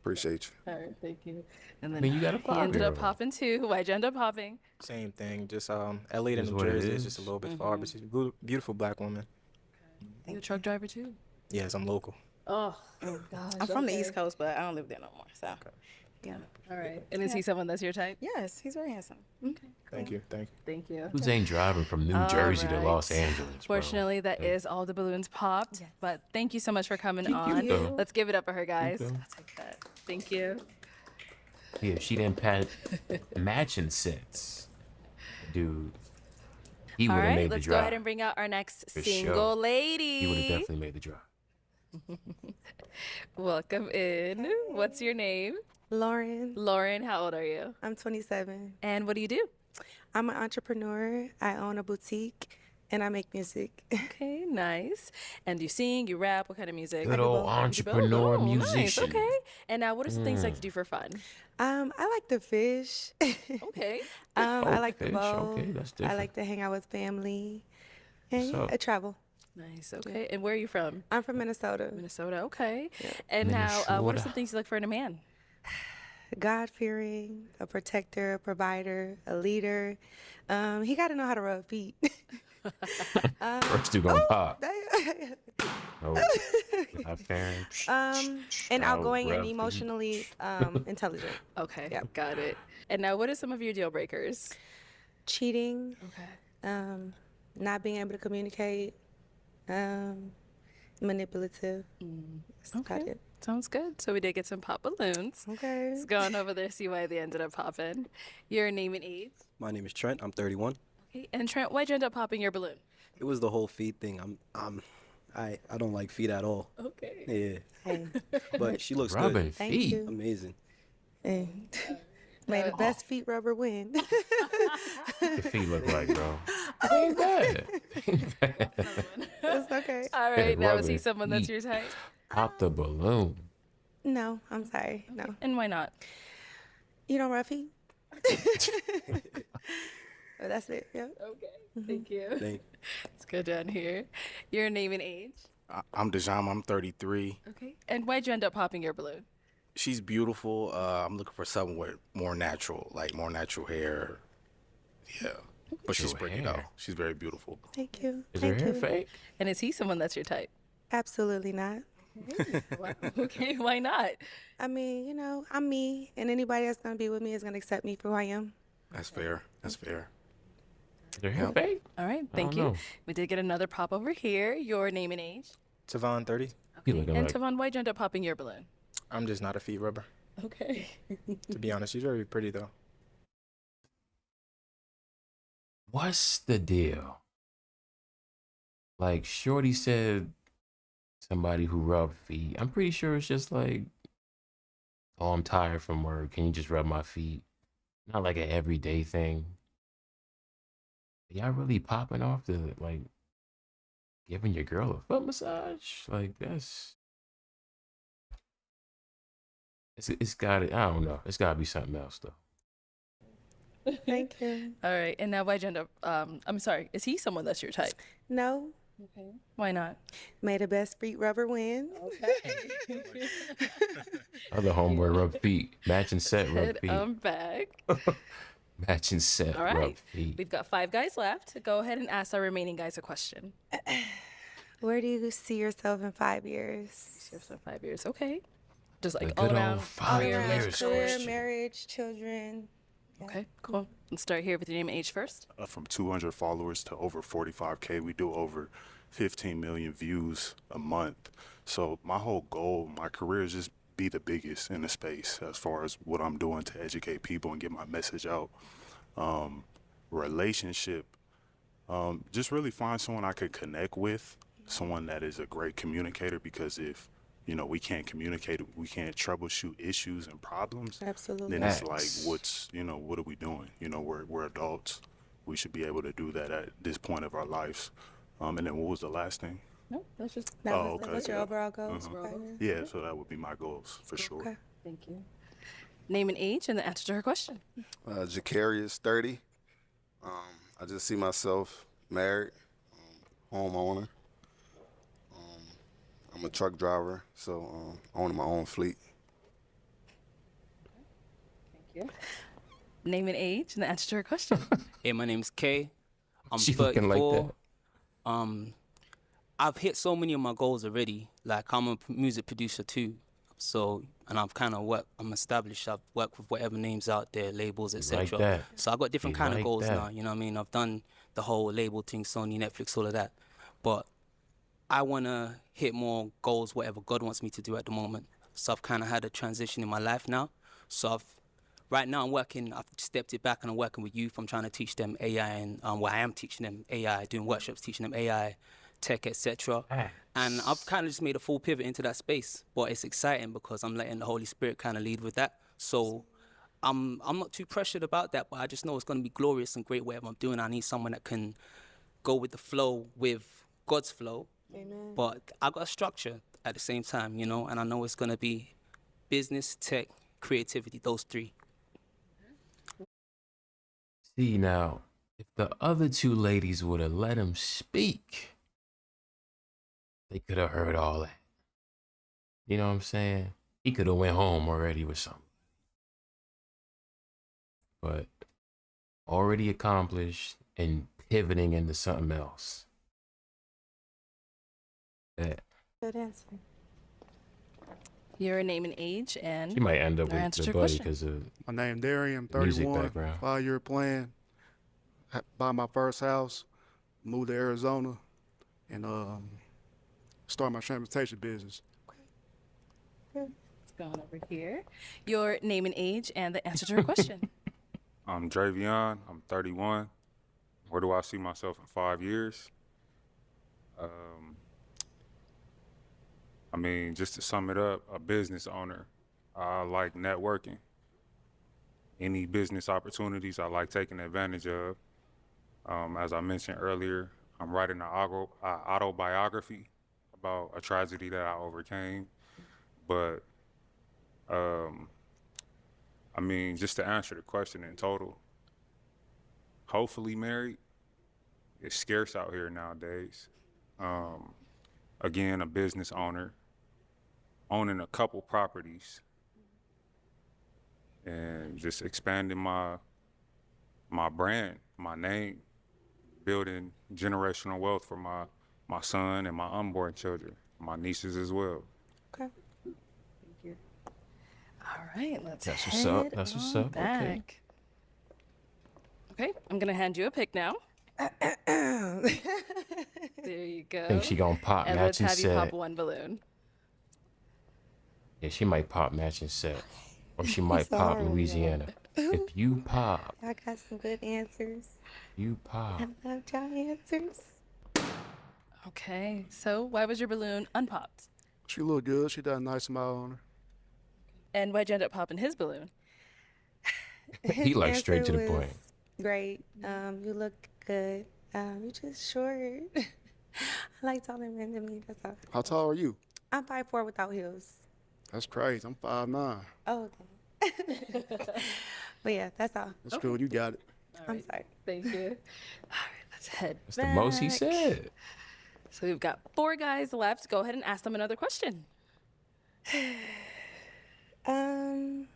Appreciate you. All right, thank you. And then mean, you got a he ended up 5-year-old. popping too. Why'd you end up popping? Same thing, just LA to Is New what it Jersey is just a is. little bit far, but she's a beautiful black woman. You a truck driver too? Yes, I'm local. Oh, gosh. I'm from the East Coast, but I don't live there no more. So yeah. All right. And is he someone that's your type? Yes, he's very handsome. Okay. Thank you. Thank you. Who's ain't driving from New All Jersey to right. Los Angeles? bro? Fortunately, that is all the balloons popped. Yes. But thank you so much for coming on. you. Let's give it up for her, guys. you. I'll take that. Thank you. Yeah, if she didn't pat matching sets, dude, he All would have right, made the let's go drive. ahead and bring out our next For single sure. lady. He would have definitely made the drive. Welcome in. What's your name? Lauren, Lauren, how old are you? I'm 27. And what do you do? I'm an entrepreneur. I own a boutique And I make music. Okay, nice. And you sing, you rap, what kind of music? Good old You do both? entrepreneur Oh, nice. musician. Okay. And now, what are some things you like to do for fun? I like to fish. Okay. I like to fish. boat. Okay, that's I different. like to hang out with family. And What's up? I travel. Nice. Okay. And where are you from? I'm from Minnesota. Minnesota. Okay. And now, what are Minnesota. some things you look for in a man? God-fearing, a protector, a provider, a leader. He got to know how to rub feet. First you gonna pop. They- Oh, not fair. and I'll outgoing and rub feet. emotionally intelligent. Okay. Yep. Got it. And now, what are some of your deal breakers? Cheating, Okay. not being able to communicate, manipulative. That's about Okay. it. Sounds good. So we did get some pop balloons. Okay. Let's go on over there, see why they ended up popping. Your name and age. My name is Trent. I'm 31. Okay. And Trent, why'd you end up popping your balloon? It was the whole feet thing. I don't like feet at all. Okay. Yeah, Hey, but she looks Rubbing good. thank feet. you. Amazing. Hey. May the best feet rubber win. The feet look like, bro. Ain't bad. Ain't bad. It's okay. All right. Now, is he Rubbing someone that's feet. your type? Pop the balloon. No, I'm sorry. No. And why not? You don't rub feet? But that's it. Yeah. Okay. Thank you. Thank Let's go down here. Your name and age. I'm Dejam. I'm 33. Okay. And why'd you end up popping your balloon? She's beautiful. I'm looking for someone with more natural, like more natural hair. Yeah, but she's Natural pretty though. hair. She's very beautiful. Thank you. Is her Thank hair you. fake? And is he someone that's your type? Absolutely not. Wow. Okay. Why not? I mean, you know, I'm me, and anybody that's gonna be with me is gonna accept me for who I am. That's fair. That's fair. Is her hair fake? All right. I Thank don't you. know. We did get another pop over here. Your name and age. Tavon, 30. You looking And like Tavon, why'd you end up popping your balloon? I'm just not a feet rubber. Okay. To be honest, she's very pretty though. what's the deal? Like Shorty said, somebody who rubbed feet. I'm pretty sure it's just like, oh, I'm tired from work. Can you just rub my feet? Not like an everyday thing. Y'all really popping off the like giving your girl a foot massage? Like it's got I don't know. It's gotta be something else though. Thank you. All right. And now why'd you end up, I'm sorry, is he someone that's your type? No, Okay. Why not? may the best feet rubber win. Okay. Other homeboy rub feet. Matching set rub Good, feet. I'm back. Matching set All rub right. feet. We've got 5 guys left. Go ahead and ask our remaining guys a question. Where do you see yourself in 5 years? So 5 years. Okay. Just like The all good around. old 5 career, years relationship. Career, question. marriage, children. Okay, cool. Let's start here with your name and age first. From 200 followers to over 45K, we do over 15 million views a month. So my whole goal, my career is just be the biggest in the space as far as what I'm doing to educate people and get my message out. Relationship, just really find someone I could connect with, someone that is a great communicator, because if we can't communicate, we can't troubleshoot issues and problems, Absolutely. then it's like, Facts. what are we doing? We're adults. We should be able to do that at this point of our lives. And then what was the last thing? No, that's just. That Oh, was, okay, What's your yeah. overall goals? Uh-huh. Right? Yeah, so that would be my goals for sure. Okay. Thank you. Name and age and the answer to her question. Jacarius, 30. I just see myself married, homeowner. I'm a truck driver, so owning my own fleet. Thank you. Name and age and the answer to her question. Hey, my name's Kay. I'm She 34. looking like I've hit so many of my goals already. Like, I'm a music producer too. So, and I'm established. I've worked with whatever names out there, labels, etc. that. So I've got different You kind of like goals that. now. You know what I mean? I've done the whole label thing, Sony, Netflix, all of that. But I want to hit more goals, whatever God wants me to do at the moment. So I've kind of had a transition in my life now. So right now I've stepped it back and I'm working with youth. I'm trying to teach them AI and I am teaching them AI, doing workshops, teaching them AI, tech, etc. And I've kind of just made a full pivot into that space. But it's exciting because I'm letting the Holy Spirit kind of lead with that. So I'm not too pressured about that, but I just know it's going to be glorious and great whatever I'm doing. I need someone that can go with the flow with God's flow. Amen. But I got a structure at the same time, you know, and I know it's gonna be business, tech, creativity, those three. See, now, if the other two ladies would have let him speak, they could have heard all that. You know what I'm saying? He could have went home already with something. But already accomplished and pivoting into something else. Yeah. Good answer. Your name and age, and She might end up our with answer the to your buddy question. because of My name Darian, music 31, background. 5-year plan. Buy my first house, moved to Arizona, and start my transportation business. Let's go on over here. Your name and age, and the answer to her question. I'm Dravion. I'm 31. Where do I see myself in 5 years? I mean, just to sum it up, a business owner. I like networking. Any business opportunities I like taking advantage of. As I mentioned earlier, I'm writing an autobiography about a tragedy that I overcame. But, I mean, just to answer the question in total, hopefully married. It's scarce out here nowadays. Again, a business owner, owning a couple properties, and just expanding my brand, my name, building generational wealth for my son and my unborn children, my nieces as well. Okay. Thank you. All right, let's That's what's head up. That's what's on up. Okay. back. Okay, I'm gonna hand you a pick now. There you go. Think she gonna pop And let's matching have you pop set. one balloon. Yeah, she might pop matching set. Or she might pop Sorry, Louisiana. If you pop, I got some good answers. you pop. I love y'all answers. Okay, so why was your balloon unpopped? She look good. She got a nice smile on her. And why'd you end up popping his balloon? He His like straight to the answer point. was great. You look good. You just short. I like taller men than me. That's all. How tall are you? I'm 5'4" without heels. That's crazy. I'm 5'9". Oh, okay. But yeah, that's all. That's cool. You got it. I'm sorry. Thank you. All right, let's head That's the most he back. said. So we've got 4 guys left. Go ahead and ask them another question. How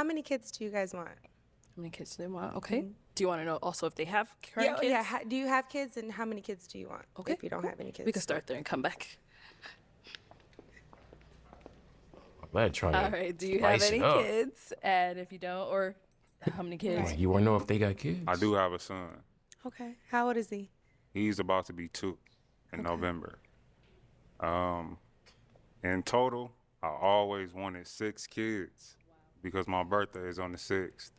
many kids do you guys want? How many kids do they want? Okay. Do you want to know also if they have current Yeah, kids? yeah. Do you have kids, and how many kids do you want? Okay. If you don't have any kids. We can start there and come back. I'm glad trying All to right. Do you have spice any it up. kids? And if you don't, or how many kids? You wanna know if they got kids? I do have a son. Okay. How old is he? He's about to be 2 in November. In total, I always wanted 6 kids because my birthday is on the 6th.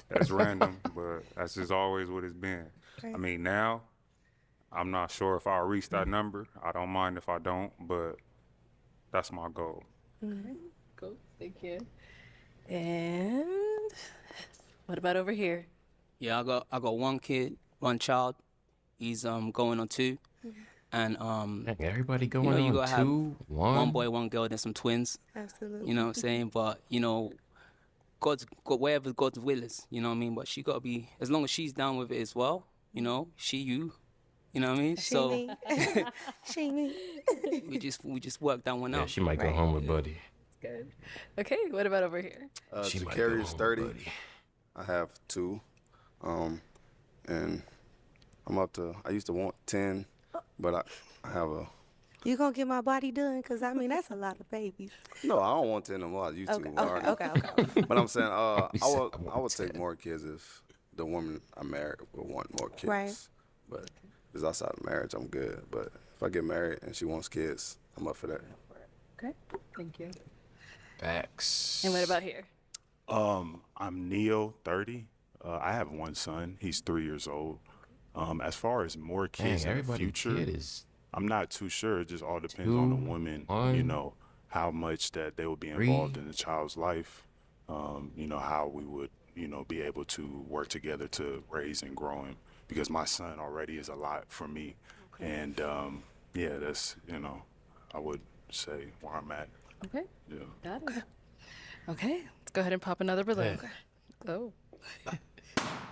That's random, but that's just always what it's been. I mean, now, I'm not sure if I'll reach that number. I don't mind if I don't, but that's my goal. Cool. Thank you. And what about over here? Yeah, I got one kid, one child. He's going on 2. And Dang, everybody you going know, you on gotta have 2, 1. one boy, one girl, then some twins. Absolutely. You know what I'm saying? But you know, wherever God's will is, you know what I mean? But she gotta be, as long as she's down with it as well, you know, you know what I mean? She me. She me. we just work that one Yeah, out. she might go home with Buddy. Good. Okay. What about over here? She might go Jacarius, home 30. with Buddy. I have 2. And I'm up to, I used to want 10, but I have a, You gonna get my body done? Cause I mean that's a lot of babies. no, I don't want 10 no more. I used Okay. to. already. Okay. But I'm saying, I He said, would, "I I would want take 10." more kids if the woman I married would want more kids. Right. But if it's outside of marriage, I'm good. But if I get married and she wants kids, I'm up for that. Okay. Thank you. Facts. And what about here? I'm Neo, 30. I have one son. He's 3 years old. As far as more kids Dang, in the everybody future, kid is I'm not too sure. It just all depends on the 2, woman, 1, you know, how much that they will be 3. involved in the child's life, you know, how we would, you know, be able to work together to raise and grow him. because my son already is a lot for me. And yeah, that's, I would say where I'm at. Okay. Yeah. Got it. Okay. Let's go ahead and pop another balloon. Oh.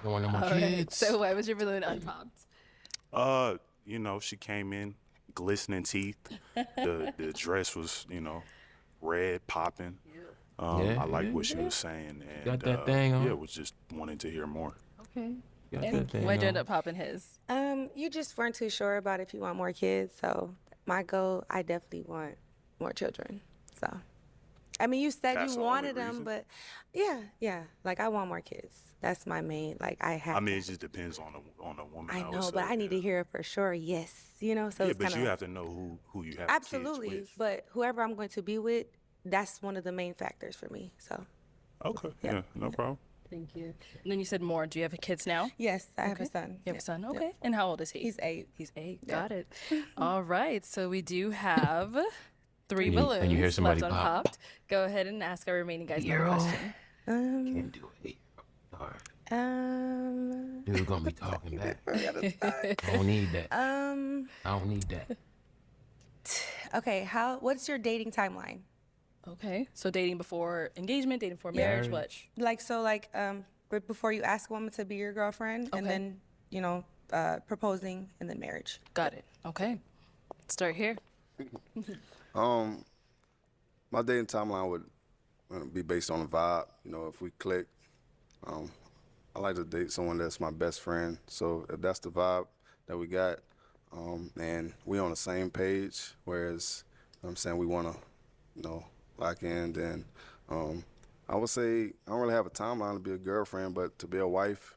Don't want no more All right. kids. So why was your balloon unpopped? She came in glistening teeth. The dress was, red popping. I like what she was saying, and Got that thing on? yeah, was just wanting to hear more. Okay. Got And that thing why'd you end on. up popping his? You just weren't too sure about if you want more kids. So my goal, I definitely want more children. So, I mean, you said That's you the only wanted them, reason? but yeah. Like I want more kids. That's my main. Like I have. I mean, it just depends on the woman. I would know, say, but I need to yeah. hear it for sure. Yes, So Yeah, it's but kind you of have to know who you have absolutely. kids with. But whoever I'm going to be with, that's one of the main factors for me. So Okay, yeah, no problem. Thank you. And then you said more. Do you have kids now? yes, I have a Okay. son. You have a son? Okay. And how old is he? He's 8. He's 8. Yeah. Got it. All right. So we do have 3 balloons And you hear somebody left pop. unpopped. Go ahead and ask our remaining guys another Euro. question. Can't do it. Sorry. Dude gonna be talking back. I don't need that. I don't need that. Okay, what's your dating timeline? Okay. So dating before engagement, dating before marriage, what? Before you ask a woman to be your girlfriend, and Okay. then, proposing, and then marriage. Got it. Okay. Start here. My dating timeline would be based on the vibe. If we click, I like to date someone that's my best friend. So if that's the vibe that we got, and we on the same page, whereas I'm saying we want to, lock in, then I would say I don't really have a timeline to be a girlfriend, but to be a wife,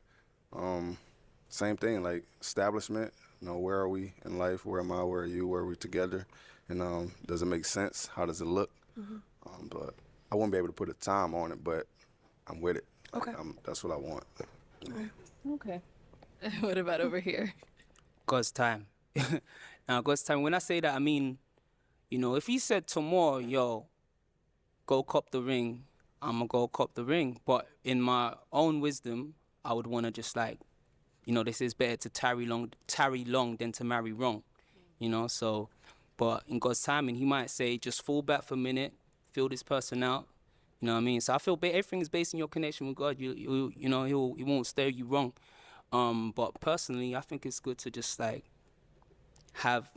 same thing, like establishment. Where are we in life? Where am I? Where are you? Where are we together? And does it make sense? How does it look? But I won't be able to put a time on it, but I'm with it. Like, Okay. That's what I want. Okay. What about over here? God's time. Now, God's time. When I say that, I mean, if he said tomorrow, yo, go cop the ring, I'm gonna go cop the ring. But in my own wisdom, I would want to just like, they say it's better to tarry long than to marry wrong. So, but in God's timing, he might say, just fall back for a minute, feel this person out. You know what I mean? So I feel everything is based on your connection with God. He won't steer you wrong. But personally, I think it's good to just like have,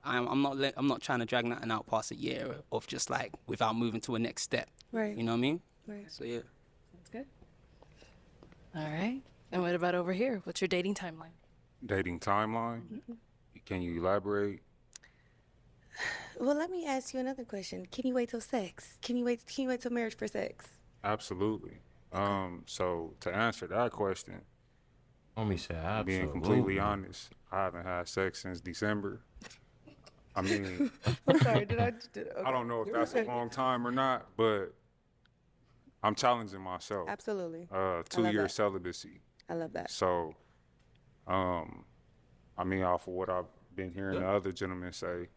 I'm not trying to drag nothing out past a year of just like without moving to a next step. Right. You know what I mean? Right. So yeah. That's good. All right. And what about over here? What's your dating timeline? Dating timeline? Can you elaborate? Well, let me ask you another question. Can you wait till sex? Can you wait till marriage for sex? Absolutely. So to answer that question, Let me say absolutely. being completely honest, I haven't had sex since December. I mean, I'm sorry. I don't know if that's a long time or not, but I'm challenging myself. Absolutely. 2-year that. celibacy. I love that. So, I mean, off of what I've been hearing the other gentlemen say,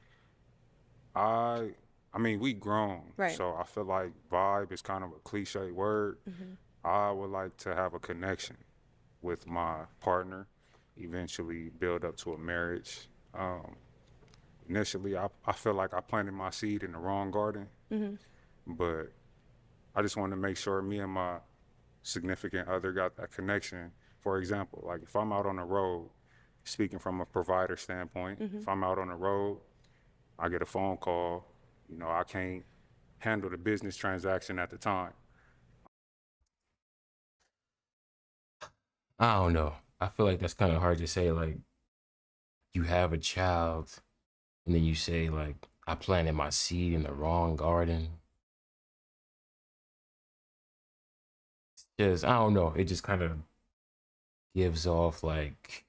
I mean, we grown. Right. So I feel like vibe is kind of a cliche word. I would like to have a connection with my partner, eventually build up to a marriage. Initially, I feel like I planted my seed in the wrong garden, but I just wanted to make sure me and my significant other got that connection. For example, like if I'm out on the road, speaking from a provider standpoint, if I'm out on the road, I get a phone call, I can't handle the business transaction at the time. I don't know. I feel like that's kind of hard to say. Like, you have a child, and then you say, like, I planted my seed in the wrong garden. Just, I don't know. It just kind of gives off like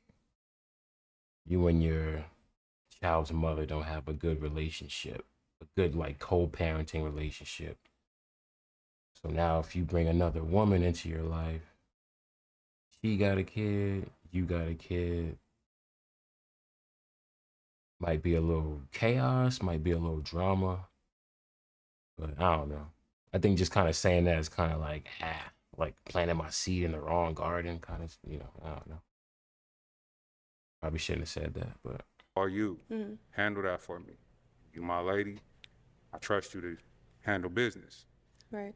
you and your child's mother don't have a good relationship, a good like co-parenting relationship. So now if you bring another woman into your life, she got a kid, you got a kid, might be a little chaos, might be a little drama, but I don't know. I think just kind of saying that is kind of like planting my seed in the wrong garden, kind of, I don't know. Probably shouldn't have said that, but Or you, handle that for me. You my lady. I trust you to handle business. Right.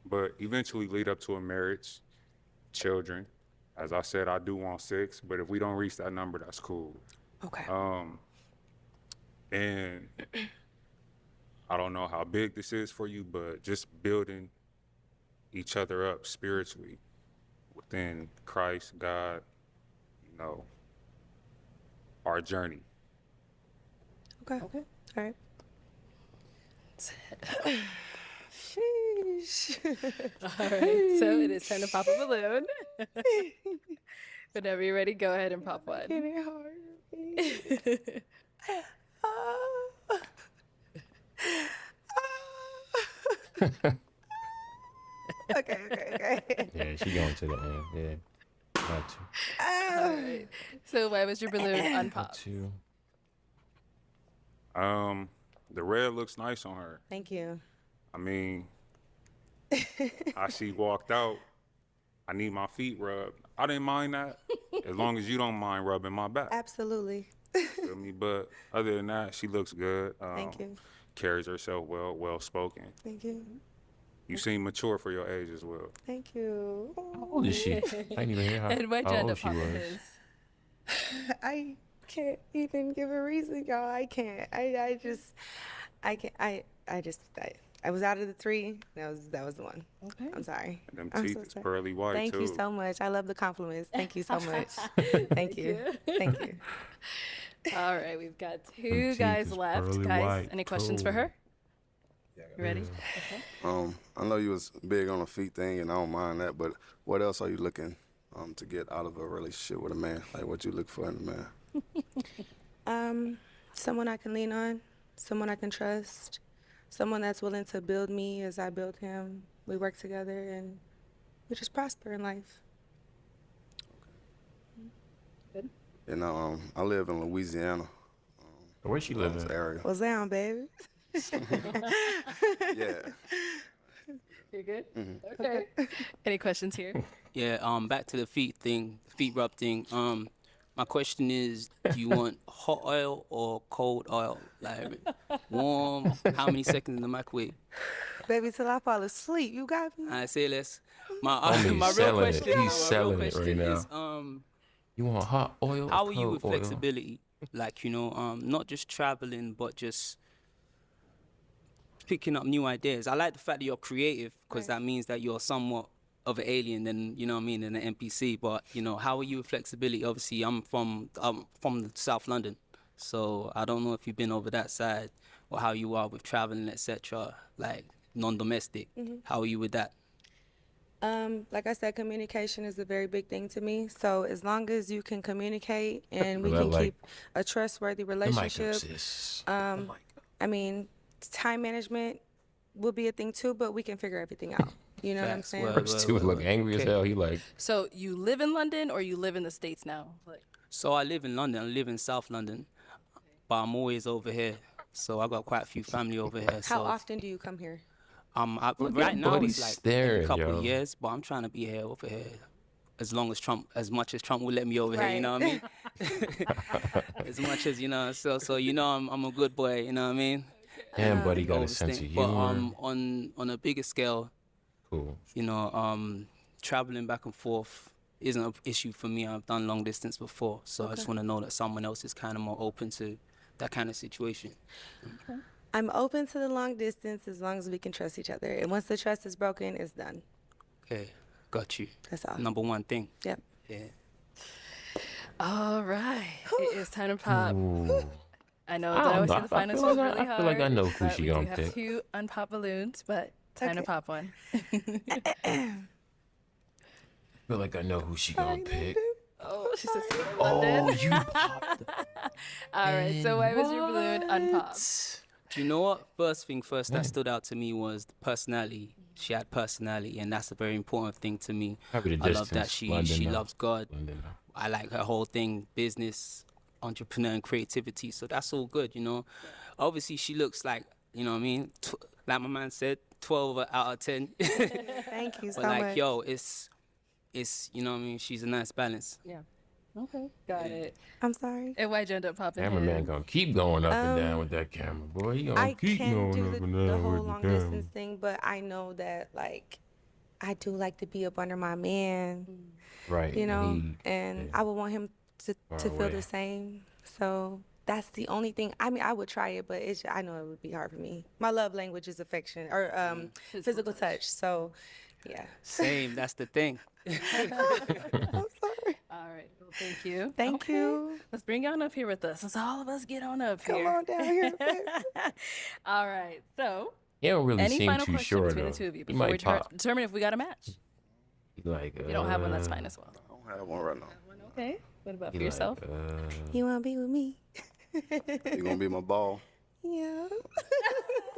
But eventually lead up to a marriage, children. As I said, I do want 6, but if we don't reach that number, that's cool. Okay. And I don't know how big this is for you, but just building each other up spiritually within Christ, God, you know, our journey. Okay. All right. Sheesh. All right, so it is time to pop a balloon. Whenever you're ready, go ahead and pop one. Getting it hard. Okay. yeah, she going to the end. Yeah, got to. All right. So why was your balloon Got unpopped? to. The red looks nice on her. Thank you. I mean, how she walked out, I need my feet rubbed. I didn't mind that, as long as you don't mind rubbing my back. Absolutely. Feel me? But other than that, she looks good. Thank you. Carries herself well spoken. Thank you. You seem mature for your age as well. Thank you. How old is she? I didn't even hear And why'd you how end old up she popping was. his? I can't even give a reason, y'all. I can't. I was out of the 3. That was the one. Okay. I'm sorry. And them I'm teeth so is sorry. pearly white Thank too. you so much. I love the compliments. Thank you so much. Thank you. Thank you. All right, we've got 2 teeth guys is left. pearly Guys, white, any questions too. for her? You ready? Okay. I know you was big on the feet thing, and I don't mind that. But what else are you looking to get out of a relationship with a man? Like what you look for in a man? Someone I can lean on, someone I can trust, someone that's willing to build me as I build him. We work together and we just prosper in life. Good. And I live in Louisiana. Where she live This at? area. What's down, baby? Yeah. You're good? Okay. Any questions here? Yeah, back to the feet rub thing. My question is, do you want hot oil or cold oil? Like warm, how many seconds in the microwave? Baby, till I fall asleep. You got me? I say less. Homie, My real selling it. question, He's selling it right now. is, You want hot oil? how or are you with cold oil? flexibility? Like, not just traveling, but just picking up new ideas. I like the fact that you're creative, because that means that you're somewhat of an alien than, you know what I mean, than an NPC. But, how are you with flexibility? Obviously, I'm from the South London, so I don't know if you've been over that side or how you are with traveling, etc. Like non-domestic. How are you with that? Like I said, communication is a very big thing to me. So as long as you can communicate and we Well, can like- keep a trustworthy The mic up, relationship, sis. I mean, time management will be a thing too, but we can figure everything out. You know what I'm Facts. saying? Well, First dude look angry as okay. hell. He like, So you live in London or you live in the States now? Like, So I live in London. I live in South London, but I'm always over here. So I got quite a few family over here. How so often do you come here? Look right at now Buddy it's like staring, every couple yo. of years, but I'm trying to be here over here as much as Trump will let me over here. You know what I mean? As much as so I'm a good boy. You know what I mean? damn, Buddy got a sense of Overstay. But humor. on a bigger scale, Cool. traveling back and forth isn't an issue for me. I've done long distance before, so I just want to know that someone else is kind of more open to that kind of situation. I'm open to the long distance as long as we can trust each other. And once the trust is broken, it's done. Okay, got you. That's all. Number one thing. Yep. Yeah. all right, it is time to pop. Ooh. I know I that I don't always know. say the I finals feel was like really I hard. feel like I know who but she we do gonna have pick. 2 unpopped balloons, but time to Okay. pop one. I feel like I know who she gonna pick. Oh, she says Oh, London. you popped. All right, so why was your balloon unpopped? Do you know what? First thing first that stood out to me was the personality. She had personality, and that's a very important thing to me. Probably the I love that distance. she London, though. loves God. London, though. I like her whole thing, business, entrepreneur, and creativity. So that's all good, Obviously, she looks like, you know what I mean? Like my man said, 12 out of 10. Thank you so But like, much. yo, it's you know what I mean? She's a nice balance. Yeah. Okay, got it. I'm sorry. And why'd you end up popping Cameraman him? gonna keep going up and down with that camera, boy. He gonna I keep can going do up and the down whole with the long camera. distance thing, but I know that like I do like to be up under my man, Right. you know, He, and yeah, I would want him far to feel away. the same. So that's the only thing. I mean, I would try it, but I know it would be hard for me. My love language is affection or physical touch. So, yeah. Same, that's the thing. I'm sorry. All right. Well, thank you. Thank you. Let's bring you on up here with us. Let's all of us get on up Come here. on down here. All right. So, He don't really any seem final too question sure between though. the two of you He before we might pop. determine if we got a match? He like, If you don't have one, that's fine as well. I don't have one right now. Okay. What about he for yourself? Like, You want to be with me? You gonna be my ball? Yeah.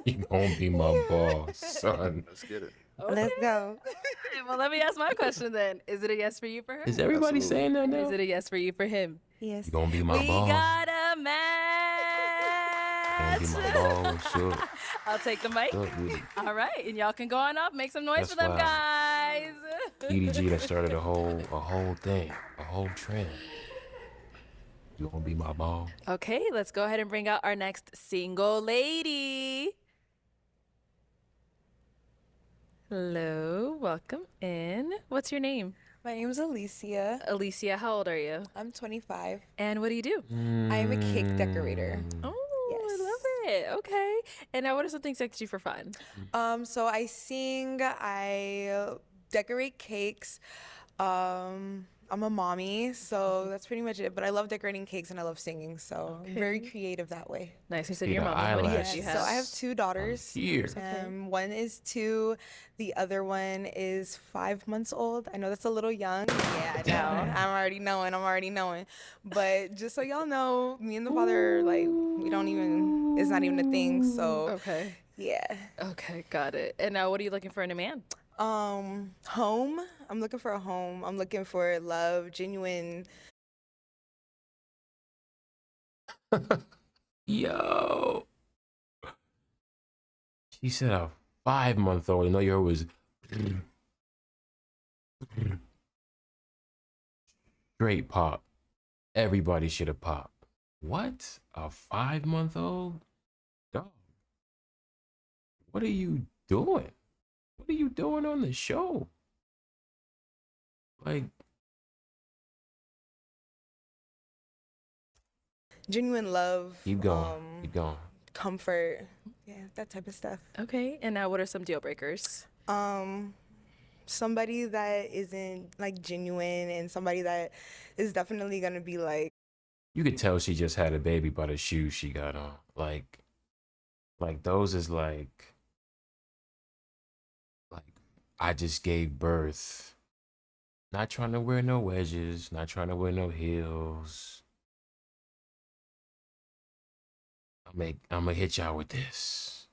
you gonna be my boss, son. Let's get it. Let's go. Well, let me ask my question then. Is it a yes for you for her? Is everybody Absolutely. saying that now? Is it a yes for you for him? Yes. You gonna be my We boss? got a Gonna match. be my boss? Sure. I'll take the mic. Look, with it. All right, and y'all can go on up, make some noise That's for them why. guys. EDG that started a whole thing, a whole trend. You gonna be my boss? Okay, let's go ahead and bring out our next single lady. Hello, welcome in. What's your name? My name is Alicia. Alicia, how old are you? I'm 25. And what do you do? I am a cake decorator. Oh, Yes. I love it. Okay. And now what are some things that you do for fun? So I sing, I decorate cakes. I'm a mommy, so that's pretty much it. But I love decorating cakes and I love singing, so I'm very creative that way. Nice. You said See your the mom. How many kids eyelash. do you So have? I have 2 daughters. Here. One is 2, the other one is 5 months old. I know that's a little young. Yeah, I know. I'm already knowing. But just so y'all know, me and the father, like, we don't even, it's not even a thing. So, Okay. yeah. Okay, got it. And now what are you looking for in a man? Home. I'm looking for a home. I'm looking for love, genuine. Yo. She said a 5-month-old. I know yours was straight pop. Everybody should have popped. What? A 5-month-old? Dog. What are you doing? What are you doing on the show? Like, Genuine love. keep going. Keep going. Comfort. Yeah, that type of stuff. Okay. And now what are some deal breakers? Somebody that isn't like genuine and somebody that is definitely gonna be like, You could tell she just had a baby by the shoes she got on. Like those is like I just gave birth. Not trying to wear no wedges, not trying to wear no heels. I'm gonna hit y'all with this.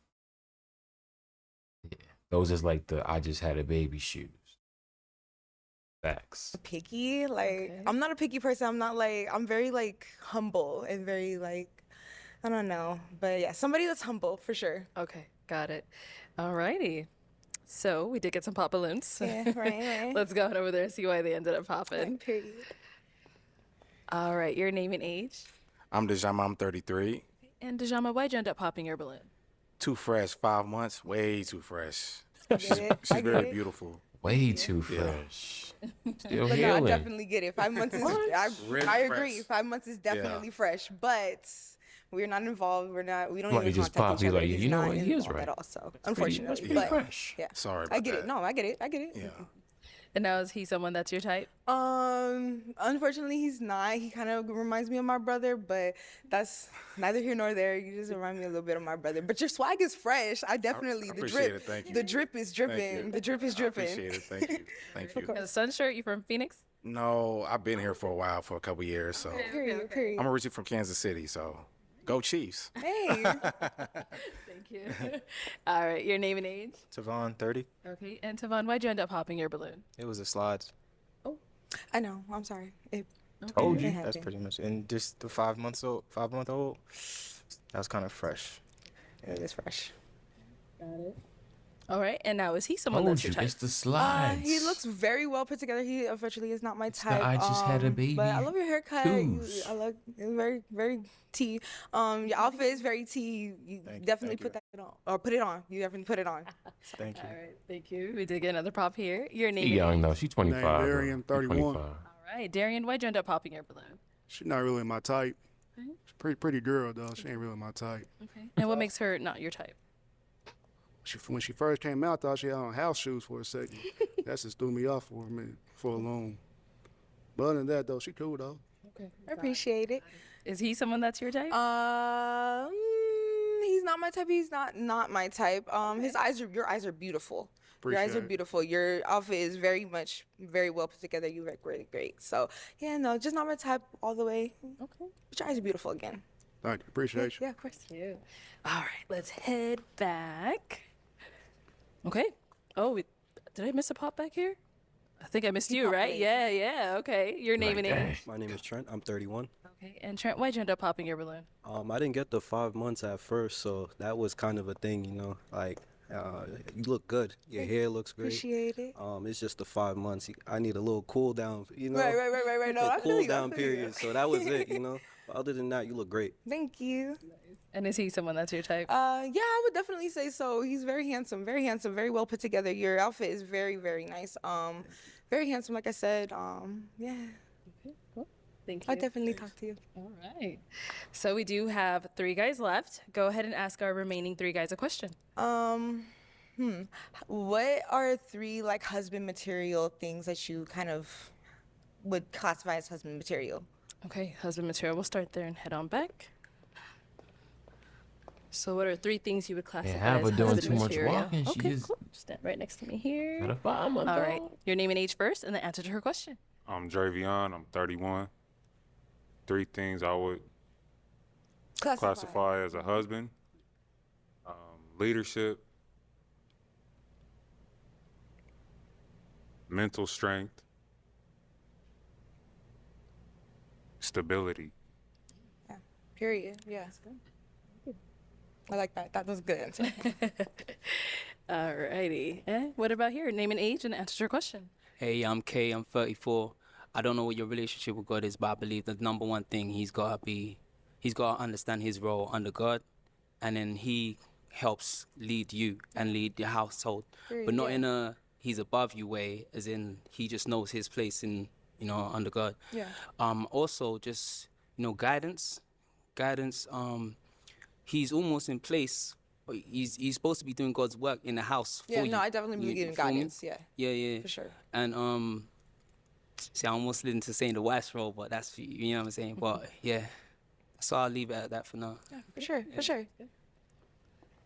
Yeah, those is like the I just had a baby shoes. Facts. picky. Like, Okay. I'm not a picky person. I'm very like humble and very like, I don't know. But yeah, somebody that's humble for sure. Okay, got it. All righty. So we did get some pop balloons. Yeah, right. Let's go on over there and see why they ended up popping. Period. All right, your name and age. I'm Dejama, I'm 33. And Dejama, why'd you end up popping your balloon? Too fresh, 5 months, way too fresh. I get it. She's I get very it. beautiful. Way too Yeah. fresh. Still But no, I healing. definitely get it. 5 months is, Really I agree. fresh. 5 months is definitely fresh, but we're not involved. We don't Why even you just contact pop, each you other. like, He's you know not what, he is involved right. At all, so That's unfortunately, pretty but fresh. yeah, Sorry I about get it. that. No, I get it. I get it. Yeah. And now is he someone that's your type? Unfortunately, he's not. He kind of reminds me of my brother, but that's neither here nor there. You just remind me a little bit of my brother. But your swag is fresh. I definitely the appreciate drip. it. Thank you. The drip is Thank dripping. you. The drip is I dripping. appreciate it. Thank you. Thank you. The sun shirt, you from Phoenix? No, I've been here for a while, for a couple years, so Period. Period. I'm originally from Kansas City, so go Chiefs. Hey. Thank you. All right, your name and age. Tavon, 30. Okay, and Tavon, why'd you end up popping your balloon? It was the slides. I know. I'm sorry. Told you. It That's happened. pretty much. And just the 5 month old, that was kind of fresh. It is fresh. Got it. All right. And now, is he someone Told that's your you, type? it's the slides. He looks very well put together. He unfortunately is not my It's the type. I just had a baby But I love your haircut. twos. I like very, very T. Your outfit is very T. You definitely put that on, or put it on. You definitely put it on. Thank you. All right. Thank you. We did get another pop here. Your name. She young though. She's 25. though. Darian, She 31. 25. All right. Darian, why'd you end up popping your balloon? She's not really my type. Okay. She's pretty girl though. She ain't really my type. Okay. And what makes her not your type? When she first came out, I thought she had on house shoes for a second. That just threw me off for a minute, for a long. But other than that though, she cool though. Okay. I appreciate it. Is he someone that's your type? He's not my type. He's not my type. Your eyes are beautiful. Your eyes are Appreciate it. beautiful. Your outfit is very well put together. You look really great. So yeah, no, just not my type all the way. Okay. But your eyes are beautiful again. Thank you. Appreciate you. Yeah, of course. Cute. All right. Let's head back. Okay. Oh, did I miss a pop back here? I think I missed you, popped right? in. Yeah. Okay. Your name and age. My name is Trent. I'm 31. Okay. And Trent, why'd you end up popping your balloon? I didn't get the 5 months at first, so that was kind of a thing, you know. Like, you look good. Your hair looks great. Appreciate it. It's just the 5 months. I need a little cool down, you know. Right. No, a I feel cool you. I down feel you. period. So that was it, you know. But other than that, you look great. Thank you. And is he someone that's your type? Yeah, I would definitely say so. He's very handsome, very well put together. Your outfit is very, very nice. Very handsome, like I said. Yeah. Okay, cool. Thank you. I'll definitely talk to you. All right. So we do have 3 guys left. Go ahead and ask our remaining 3 guys a question. What are 3 like husband material things that you kind of would classify as husband material? Okay, husband material. We'll start there and head on back. So what are 3 things you would classify have as her doing husband too much material? walking. She Okay, just- cool. Stand right next to me here. Got a 5-month All right. old. Your name and age first, and the answer to her question. I'm Dravion. I'm 31. 3 things I would classify as a husband: leadership, mental strength, stability. Yeah. Period. Yeah. I like that. That was a good answer. All righty. What about here? Name and age, and answer to her question. Hey, I'm Kay. I'm 34. I don't know what your relationship with God is, but I believe the number one thing he's got to understand his role under God, and then he helps lead you and lead the household, but not in a he's above you way, as in he just knows his place in under God. Yeah. Also just guidance. He's almost in place. He's supposed to be doing God's work in the house for Yeah, you. no, I definitely believe in feel me? guidance. Yeah. Yeah. For sure. And see, I almost slid into saying the wife's role, but that's you know what I'm saying. But yeah, so I'll leave it at that for now. Yeah, for sure.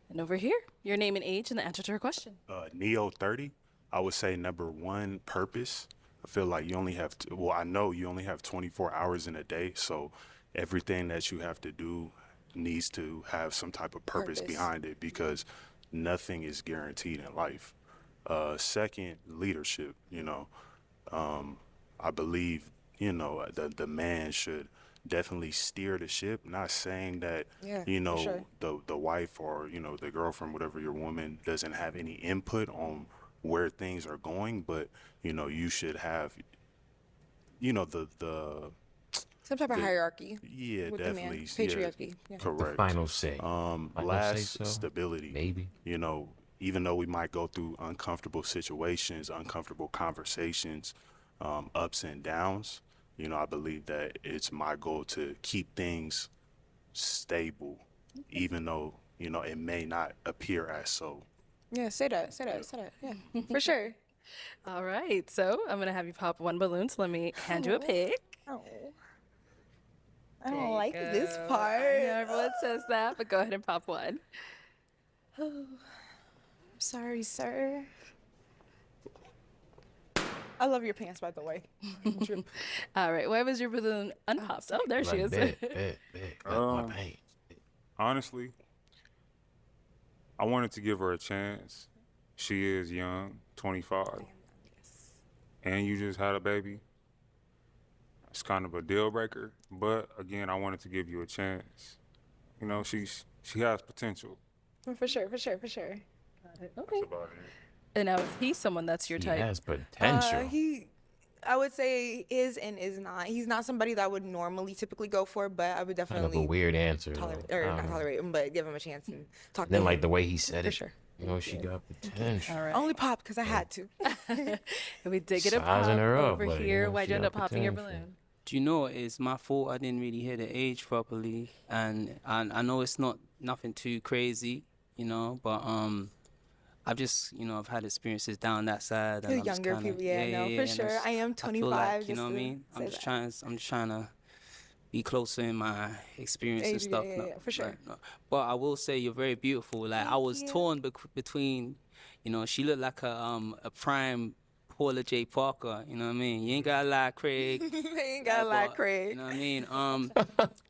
And over here, your name and age, and the answer to her question. Neo 30, I would say number 1, purpose. I feel like you only have I know you only have 24 hours in a day, so everything that you have to do needs to have some type of purpose behind it, because nothing is guaranteed in life. Second, leadership. I believe the man should definitely steer the ship. Not saying that for sure. the wife or the girlfriend, whatever your woman, doesn't have any input on where things are going, but you should have the Some type of hierarchy. yeah, with the man. definitely Patriarchy. Yeah. correct. Final say. Last, say so? stability. Maybe. Even though we might go through uncomfortable situations, uncomfortable conversations, ups and downs, I believe that it's my goal to keep things stable, even though it may not appear as so. Yeah, say that. Yeah, for sure. All right. So I'm going to have you pop 1 balloon. So let me hand you a pick. Oh. I don't There you like this go. part. I know everyone says that, but go ahead and pop 1. Sorry, sir. I love your pants, by the way. All right. Why was your balloon unpopped? Oh, there she is. Bet. My pain. Honestly, I wanted to give her a chance. She is young, 25, and you just had a baby. It's kind of a deal breaker, but again, I wanted to give you a chance. She has potential. For sure. Okay. That's about it. And now is he someone that's your He type? has potential. I would say is and is not. He's not somebody that I would normally typically go for, but I would Kind of a definitely weird answer. tolerate, though. I or don't not know. tolerate him, but give him a chance and talk And then to like him. the way he said For it, sure. you know, she got potential. All right. Only popped because I had to. And we did get a pop Sizing her up, over like, you here. know, Why'd she you end got up popping your potential. balloon? Do you know it's my fault? I didn't really hear the age properly, and I know it's not nothing too crazy, you know, but I've just, you know, I've had experiences down that side, and The I'm just younger kinda, people, yeah, no, for and sure. it's- I am I feel 25, like, you just know what I to mean? say that. I'm just trying to be closer in my experience and Age, yeah, stuff. yeah, no- yeah, for sure. no. But I will say you're very beautiful. Like I was torn between, you know, she looked like a prime Paula J. Parker. You know what I mean? You ain't gotta lie, Craig. Ain't gotta lie, but, Craig. You know what I mean?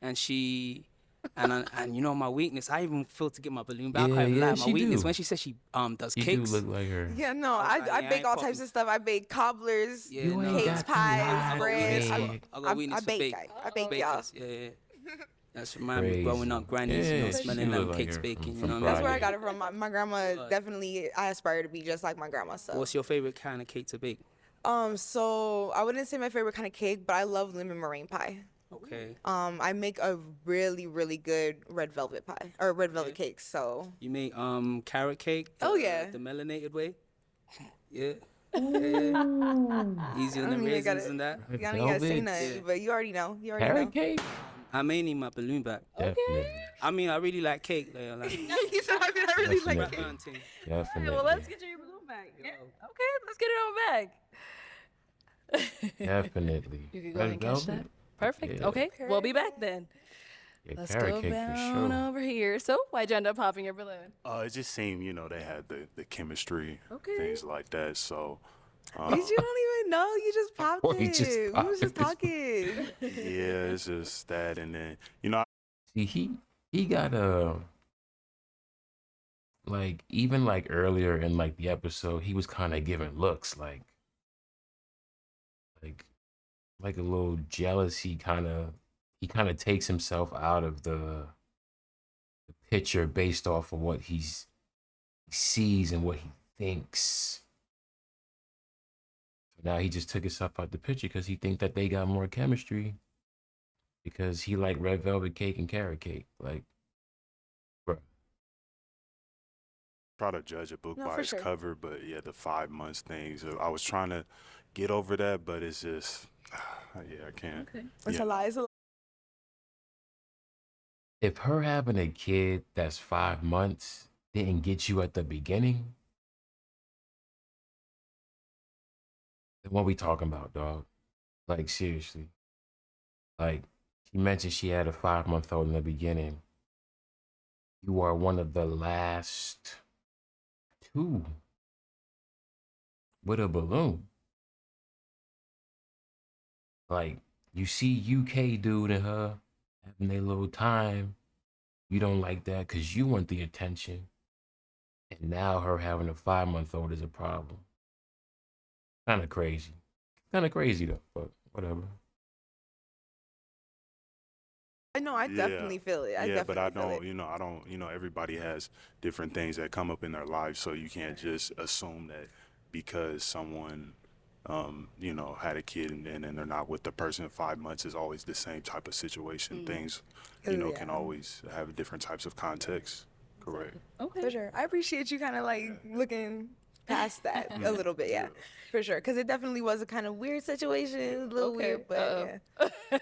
And she. And you know my weakness. I even feel to get my balloon back. I Yeah, can't even yeah, lie. My she weakness do. when she said she does You cakes. do look like her. Yeah, no, I bake all types of stuff. I bake cobblers, Yeah, You no. ain't cakes, got to pies, lie, bread. Craig. I got weakness I for bake. bake. I bake, y'all. Bakers, yeah. That's remind me growing up, Crazy. grannies, you know, Yeah, she smelling look them like cakes her baking. You from know what I That's mean? where I got it from. My grandma definitely. I aspire to be just like my grandma. So. What's your favorite kind of cake to bake? So I wouldn't say my favorite kind of cake, but I love lemon meringue pie. Okay. I make a really, really good red velvet pie or red velvet cake. So. You make carrot cake. Oh, yeah. The melanated way. Yeah. Yeah. Easy on the raisins and that. You don't even gotta say Velvet. nothing, but you already know. You already Carrot know. cake? I may need my balloon back. Definitely. I mean, I really like cake. Like, He said, I really like Definitely. it. auntie. Definitely. Well, let's get your balloon back. Yeah. Okay, let's get it on back. Definitely. You can go ahead and catch that. Velvet? Perfect. Yeah. Okay, we'll be back then. Yeah, Let's carrot go cake for down sure. over here. So, why'd you end up popping your balloon? It just seemed, you know, they had the chemistry, Okay. things like that. So, You don't even know. You just popped Boy, it. he just We was just popped talking. yeah, it's just that. And then, you know, See, he got like even like earlier in like the episode, he was kind of giving looks like a little jealous. He kind of takes himself out of the picture based off of what he sees and what he thinks. Now he just took himself out the picture because he think that they got more chemistry because he like red velvet cake and carrot cake. Like, bro. try to judge a book No, by for its sure. cover, but yeah, the 5 months things. I was trying to get over that, but it's just, yeah, I can't. Okay. It's Yeah. a lie. It's a lie. If her having a kid that's 5 months didn't get you at the beginning, then what we talking about, dog? Like, seriously. Like, she mentioned she had a 5-month-old in the beginning. You are one of the last 2 with a balloon. Like, you see UK dude and her having their little time. You don't like that because you want the attention. And now her having a 5-month-old is a problem. Kind of crazy. Kind of crazy though, but whatever. I know. I Yeah. definitely feel it. Yeah, but I definitely feel don't, it. I don't, everybody has different things that come up in their life, so you can't just assume that because someone, had a kid and then they're not with the person in 5 months is always the same type of situation. Things, can Yeah. always have different types of contexts. Correct. Okay. For sure. I appreciate you kind of like looking past that a little bit. Yeah, for sure. Because it definitely was a kind of weird situation. It was a little Okay, weird, but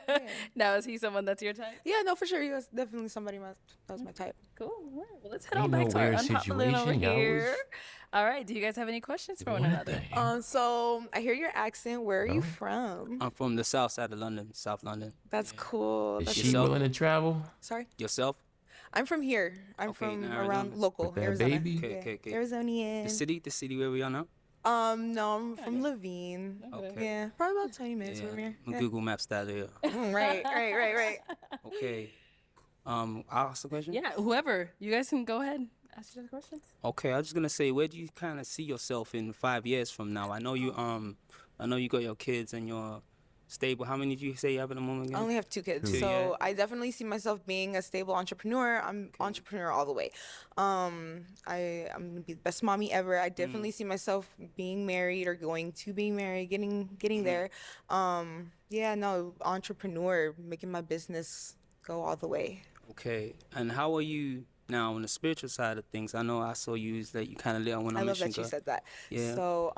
yeah. Now, is he someone that's your type? Yeah, no, for sure. He was definitely somebody that was my type. Cool. All right. Well, let's head Ain't on no back to our weird unpop balloon over situation, y'all here. was- All right. Do you guys have any questions for one another? So I hear your accent. Where are you from? I'm from the south side of London, South London. That's cool. Is That's she yourself? willing to travel? Sorry. Yourself? I'm from here. I'm Okay, from Arizona. around local With that Arizona. baby? Okay, Yeah. okay. Arizonian. The city where we are now? No, I'm from Levine. Okay. Yeah, probably about 20 minutes from here. I'm Yeah. Google Maps that here. Right. Okay. I'll ask the question. Yeah, whoever. You guys can go ahead. Ask your questions. Okay, I was just gonna say, where do you kind of see yourself in 5 years from now? I know you got your kids and your stable. How many do you say you have at the moment again? I only have 2 kids, Two, so yeah. I definitely see myself being a stable entrepreneur. I'm entrepreneur all the way. I'm gonna be the best mommy ever. I definitely see myself being married or going to being married, getting there. Yeah, no, entrepreneur, making my business go all the way. Okay. And how are you now on the spiritual side of things? I know I saw you is that you kind of lit on when I I love mentioned that you God. said that. Yeah. So,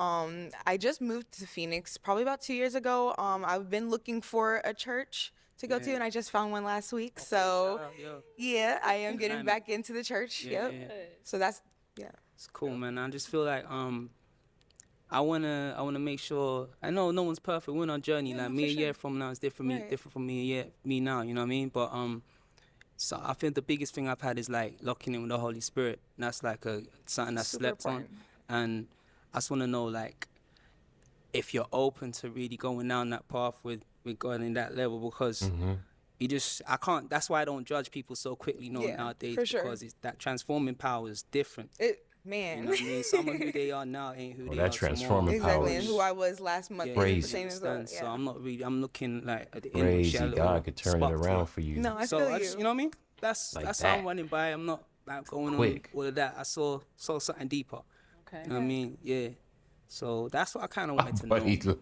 I just moved to Phoenix probably about 2 years ago. I've been looking for a church to go to, and I just found one last week. So, Shout out, yo. yeah, I am getting Amen. back into the church. Yeah, Yep. yeah. So that's yeah. It's cool, man. I just feel like I wanna make sure. I know no one's perfect. We're on a journey. Yeah, Like no, me for a year sure. from now is different. Right. Different from me a year, me now. You know what I mean? But so I think the biggest thing I've had is like locking in with the Holy Spirit. And that's like something that's Super slept on. important. And I just want to know like if you're open to really going down that path with God in that level, because you just I can't. That's why I don't judge people so quickly. Yeah, Nowadays, for sure. because that transforming power is different. Man. You know what I mean? Some of who they are now ain't who they that are tomorrow. transforming power Exactly, and is who I was last month. Yeah, Crazy. The same as well. understand? So Yeah. I'm not really. I'm looking like at the end of the crazy. shallow. God could turn it spark to around for you. No, I So feel I you. just, you know what I mean? That's Like how that. I'm running by. I'm not like going Quick. on all of that. I saw something deeper. Okay. You know what I mean? Yeah. So that's what I kind of wanted to But he- know.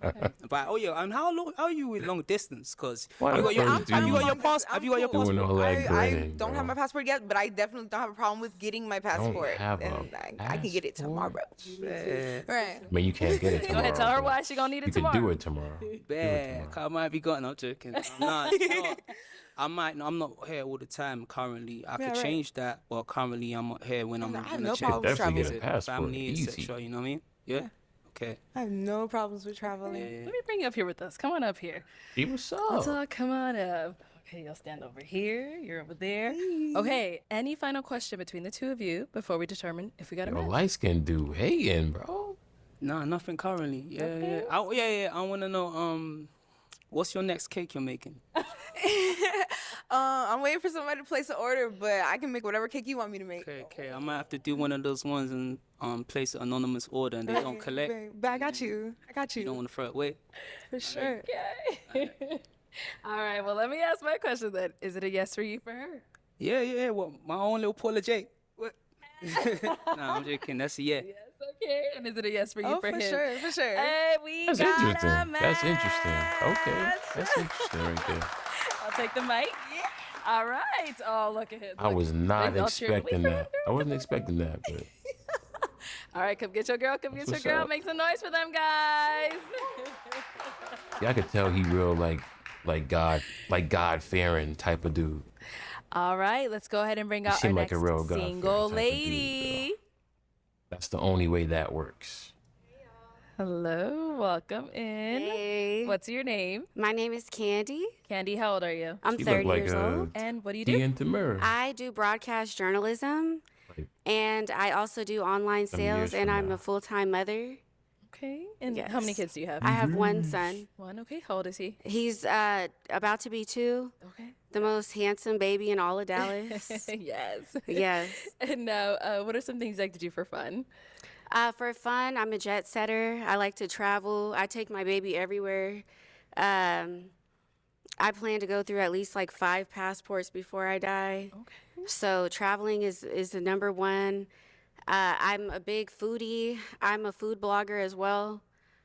But and how are you with long distance? Cause Why have you got the your fuck have you got your I'm pass? Have you got your cool. Doing passport? all that I grinning, don't bro. have my passport yet, but I definitely don't have a problem with getting my passport. have a and I can get it tomorrow. Yeah. Right. I mean, you can't get it Go tomorrow. ahead, tell her but why she gonna need it You tomorrow. could do it tomorrow. Bad. I might be gone. I'm joking. I'm not. I might. No, I'm not here all the time. Currently, I could right. change that. But currently, I'm not here when I'm I have on no a check. problem with Definitely get a traveling. passport. Family, Easy. etc. You know what I mean? Yeah. Okay. I have no problems with traveling. Yeah. Let me bring you up here with us. Come on up here. See what's Let's up? all come on up. Okay, you'll stand over here. You're over there. Okay, any final question between the two of you before we determine if we got a Yo, match? light skin dude hating, bro. No, nothing currently. Yeah. I want to know. What's your next cake you're making? I'm waiting for somebody to place an order, but I can make whatever cake you want me to make. Okay. I might have to do one of those ones and place an anonymous order, and they don't collect. But I got you. I got you. You don't want to throw it away. For sure. Okay. All right, well, let me ask my question then. Is it a yes for you for her? Yeah. Well, my own little Paula J. What? Nah, I'm joking. That's a yeah. Yes, okay. And is it a yes for you Oh, for for him? sure, for sure. Hey, we That's got interesting. a match. That's interesting. Okay. That's interesting right there. I'll take the mic. Yeah. All right. Oh, look at him. I was not They all cheering. expecting We that. I wasn't expecting that, but All right, come get your girl. Come get your what's girl. up. Make some noise for them guys. yeah, I could tell he real like God fearing type of dude. All right, let's go ahead and bring out our seem like next a real God-fearing single type of dude, lady. That's the only way that works. Hello, welcome in. Hey. What's your name? My name is Candy. Candy, how old are you? I'm She 30 look like years old. And what do you Tia do? and Tamura. I do broadcast journalism, Like, and I also do online Some years sales, and from I'm now. a full-time mother. Okay. And how many Yes. kids do you have? I have one son. One. Okay. How old is he? He's about to be 2, Okay. the most handsome baby in all of Dallas. Yes. Yes. And now, what are some things you like to do for fun? For fun, I'm a jet setter. I like to travel. I take my baby everywhere. I plan to go through at least like 5 passports before I die. Okay. So traveling is the number one. I'm a big foodie. I'm a food blogger as well.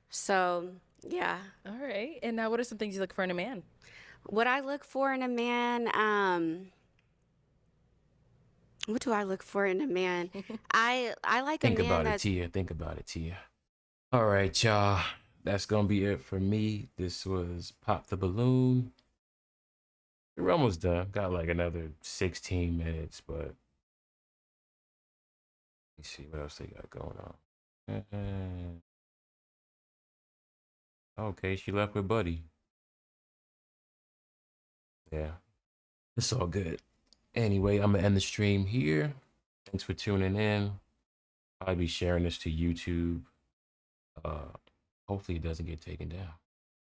So, yeah. All right. And now, what are some things you look for in a man? What I look for in a man, what do I look for in a man? I like Think a man about it, that's Tia. Think about it, Tia. All right, y'all. That's gonna be it for me. This was Pop the Balloon. We're almost done. Got like another 16 minutes, but let's see what else they got going on. Okay, she left with Buddy. Yeah, it's all good. Anyway, I'm gonna end the stream here. Thanks for tuning in. I'll be sharing this to YouTube. Hopefully it doesn't get taken down.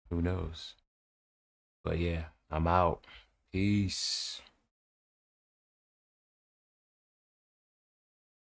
Who knows? But yeah, I'm out. Peace.